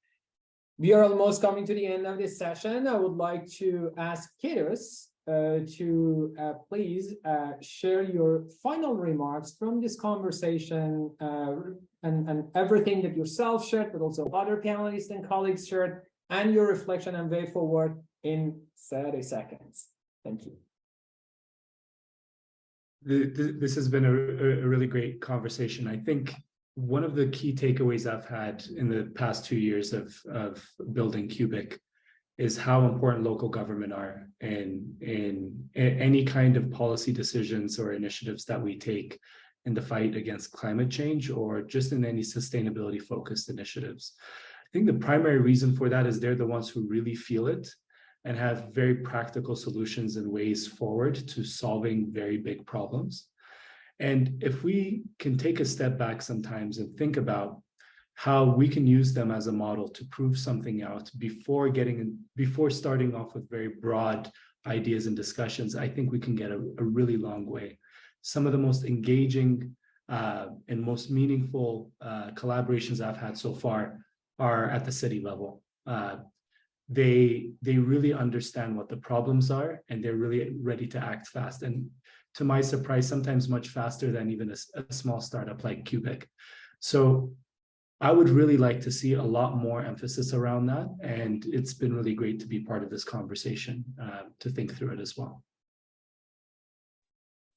we are almost coming to the end of this session. I would like to ask Kiros to please share your final remarks from this conversation and everything that yourself shared, but also other panelists and colleagues shared, and your reflection and way forward in 30 seconds. Thank you. This has been a really great conversation. I think one of the key takeaways I've had in the past 2 years of building Cubic is how important local government are in any kind of policy decisions or initiatives that we take in the fight against climate change, or just in any sustainability focused initiatives. I think the primary reason for that is they're the ones who really feel it and have very practical solutions and ways forward to solving very big problems. And if we can take a step back sometimes and think about how we can use them as a model to prove something out before starting off with very broad ideas and discussions, I think we can get a really long way. Some of the most engaging and most meaningful collaborations I've had so far are at the city level. They really understand what the problems are, and they're really ready to act fast. And to my surprise, sometimes much faster than even a small startup like Cubic. So I would really like to see a lot more emphasis around that. And it's been really great to be part of this conversation, to think through it as well.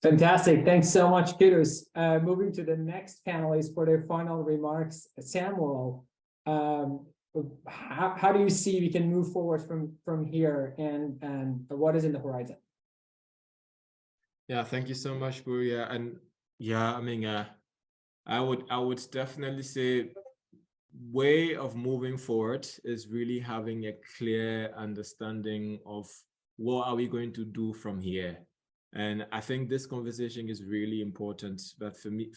Fantastic. Thanks so much, Kudos. Moving to the next panelist for their final remarks. Samuel, how do you see we can move forward from here, and what is in the horizon? Yeah, thank you so much, Puria. And yeah, I mean, I would definitely say way of moving forward is really having a clear understanding of what are we going to do from here. And I think this conversation is really important, but for me,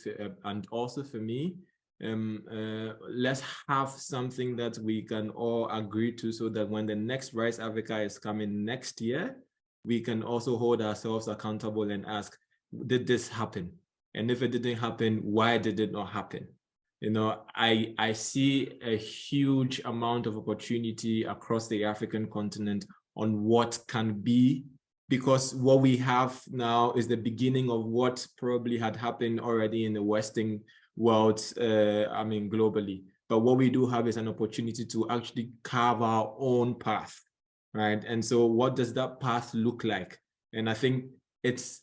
and also for me, let's have something that we can all agree to, so that when the next Rise Africa is coming next year, we can also hold ourselves accountable and ask, did this happen? And if it didn't happen, why did it not happen? You know, I see a huge amount of opportunity across the African continent on what can be, because what we have now is the beginning of what probably had happened already in the Western world, I mean, globally. But what we do have is an opportunity to actually carve our own path, right? And so what does that path look like? And I think it's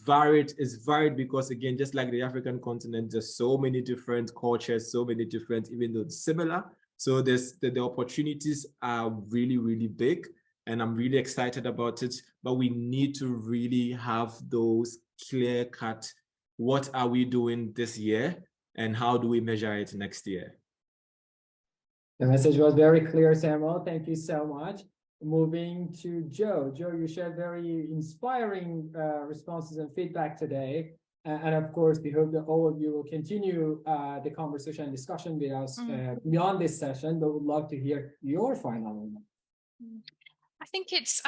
varied because, again, just like the African continent, there's so many different cultures, so many different, even though it's similar. So the opportunities are really, really big. And I'm really excited about it, but we need to really have those clear-cut, what are we doing this year and how do we measure it next year? The message was very clear, Samuel. Thank you so much. Moving to Joe. Joe, you shared very inspiring responses and feedback today. And of course, we hope that all of you will continue the conversation and discussion with us beyond this session, but would love to hear your final remarks. I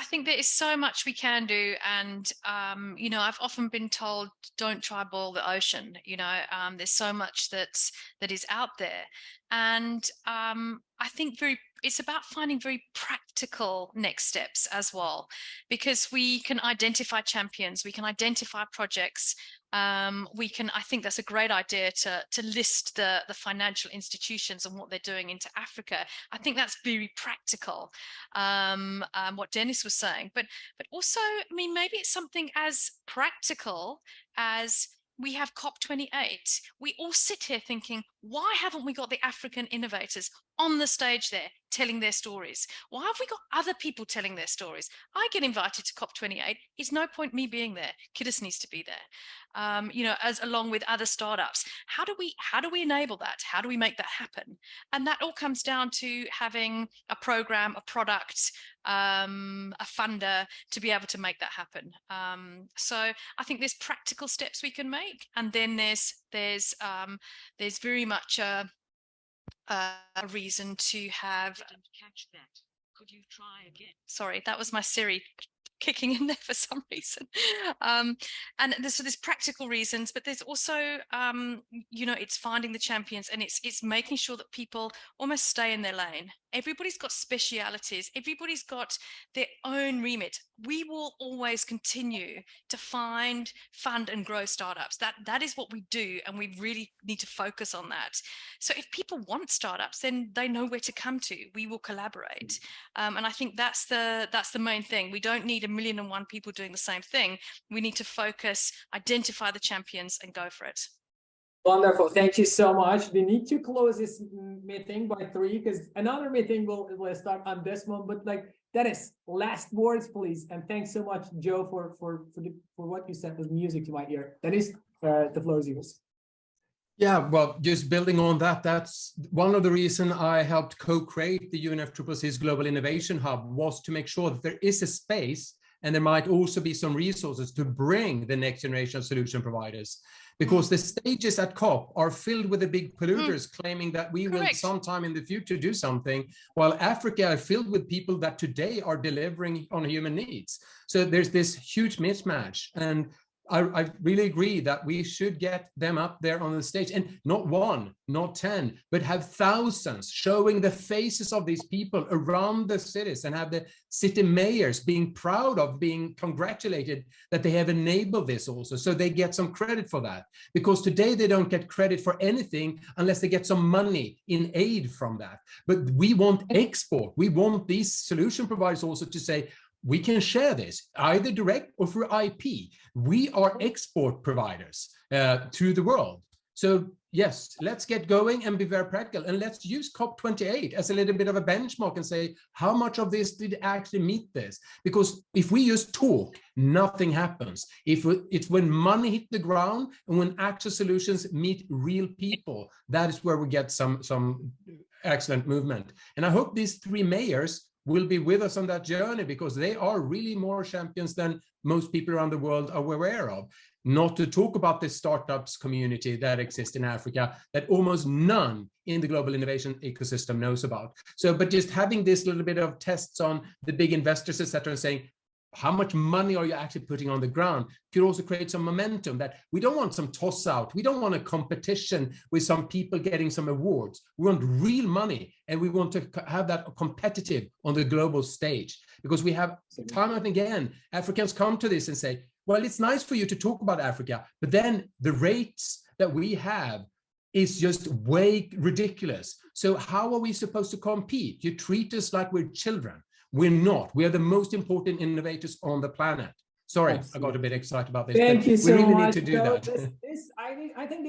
think there is so much we can do, and you know, I've often been told, don't try boil the ocean. You know, there's so much that is out there, and I think it's about finding very practical next steps as well, because we can identify champions, we can identify projects. I think that's a great idea to list the financial institutions and what they're doing into Africa. I think that's very practical, what Dennis was saying, but also, I mean, maybe it's something as practical as we have COP28. We all sit here thinking, why haven't we got the African innovators on the stage there telling their stories? Why have we got other people telling their stories? I get invited to COP28. It's no point me being there. Kidis needs to be there, you know, as along with other startups. How do we enable that? How do we make that happen? And that all comes down to having a program, a product, a funder to be able to make that happen. So I think there's practical steps we can make, and then there's very much a reason to have. I didn't catch that. Could you try again? Sorry, that was my Siri kicking in there for some reason. And there's practical reasons, but there's also, you know, it's finding the champions, and it's making sure that people almost stay in their lane. Everybody's got specialities. Everybody's got their own remit. We will always continue to fund, and grow startups. That is what we do, and we really need to focus on that. So if people want startups, then they know where to come to. We will collaborate, and I think that's the main thing. We don't need 1,000,001 people doing the same thing. We need to focus, identify the champions, and go for it. Wonderful. Thank you so much. We need to close this meeting by 3 because another meeting will start on this one. But Dennis, last words, please. And thanks so much, Joe, for what you said was music to my ear. Dennis, the floor is yours. Yeah, well, just building on that, that's one of the reasons I helped co-create the UNFCCC's Global Innovation Hub, was to make sure that there is a space, and there might also be some resources to bring the next generation of solution providers. Because the stages at COP are filled with the big polluters claiming that we will sometime in the future do something, while Africa are filled with people that today are delivering on human needs. So there's this huge mismatch. And I really agree that we should get them up there on the stage, and not one, not 10, but have thousands showing the faces of these people around the cities, and have the city mayors being proud of, being congratulated that they have enabled this also, so they get some credit for that. Because today they don't get credit for anything unless they get some money in aid from that. But we want export. We want these solution providers also to say, we can share this either direct or through IP. We are export providers to the world. So yes, let's get going and be very practical, and let's use COP28 as a little bit of a benchmark and say, how much of this did actually meet this? Because if we just talk, nothing happens. It's when money hit the ground and when actual solutions meet real people, that is where we get some excellent movement. And I hope these 3 mayors will be with us on that journey, because they are really more champions than most people around the world are aware of. Not to talk about the startups community that exists in Africa that almost none in the global innovation ecosystem knows about. So, but just having this little bit of tests on the big investors, etc., and saying, how much money are you actually putting on the ground, could also create some momentum that we don't want some toss out. We don't want a competition with some people getting some awards. We want real money, and we want to have that competitive on the global stage, because we have time and again, Africans come to this and say, well, it's nice for you to talk about Africa, but then the rates that we have is just way ridiculous. So how are we supposed to compete? You treat us like we're children. We're not. We are the most important innovators on the planet. Sorry, Absolutely. I got a bit excited about this. Thank you so much. We really much. need to do that. I think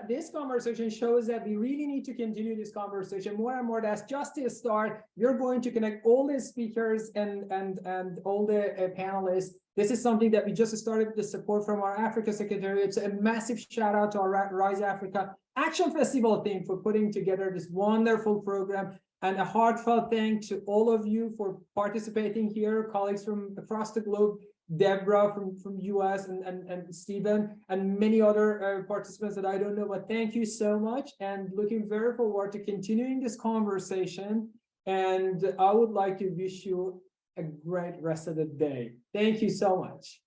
this conversation shows that we really need to continue this conversation more and more. That's just a start. We're going to connect all the speakers and all the panelists. This is something that we just started with the support from our Africa Secretariat. It's a massive shout out to our Rise Africa Action Festival team for putting together this wonderful program. And a heartfelt thanks to all of you for participating here, colleagues from across the globe, Deborah from US and Stephen, and many other participants that I don't know, but thank you so much, and looking very forward to continuing this conversation. And I would like to wish you a great rest of the day. Thank you so much.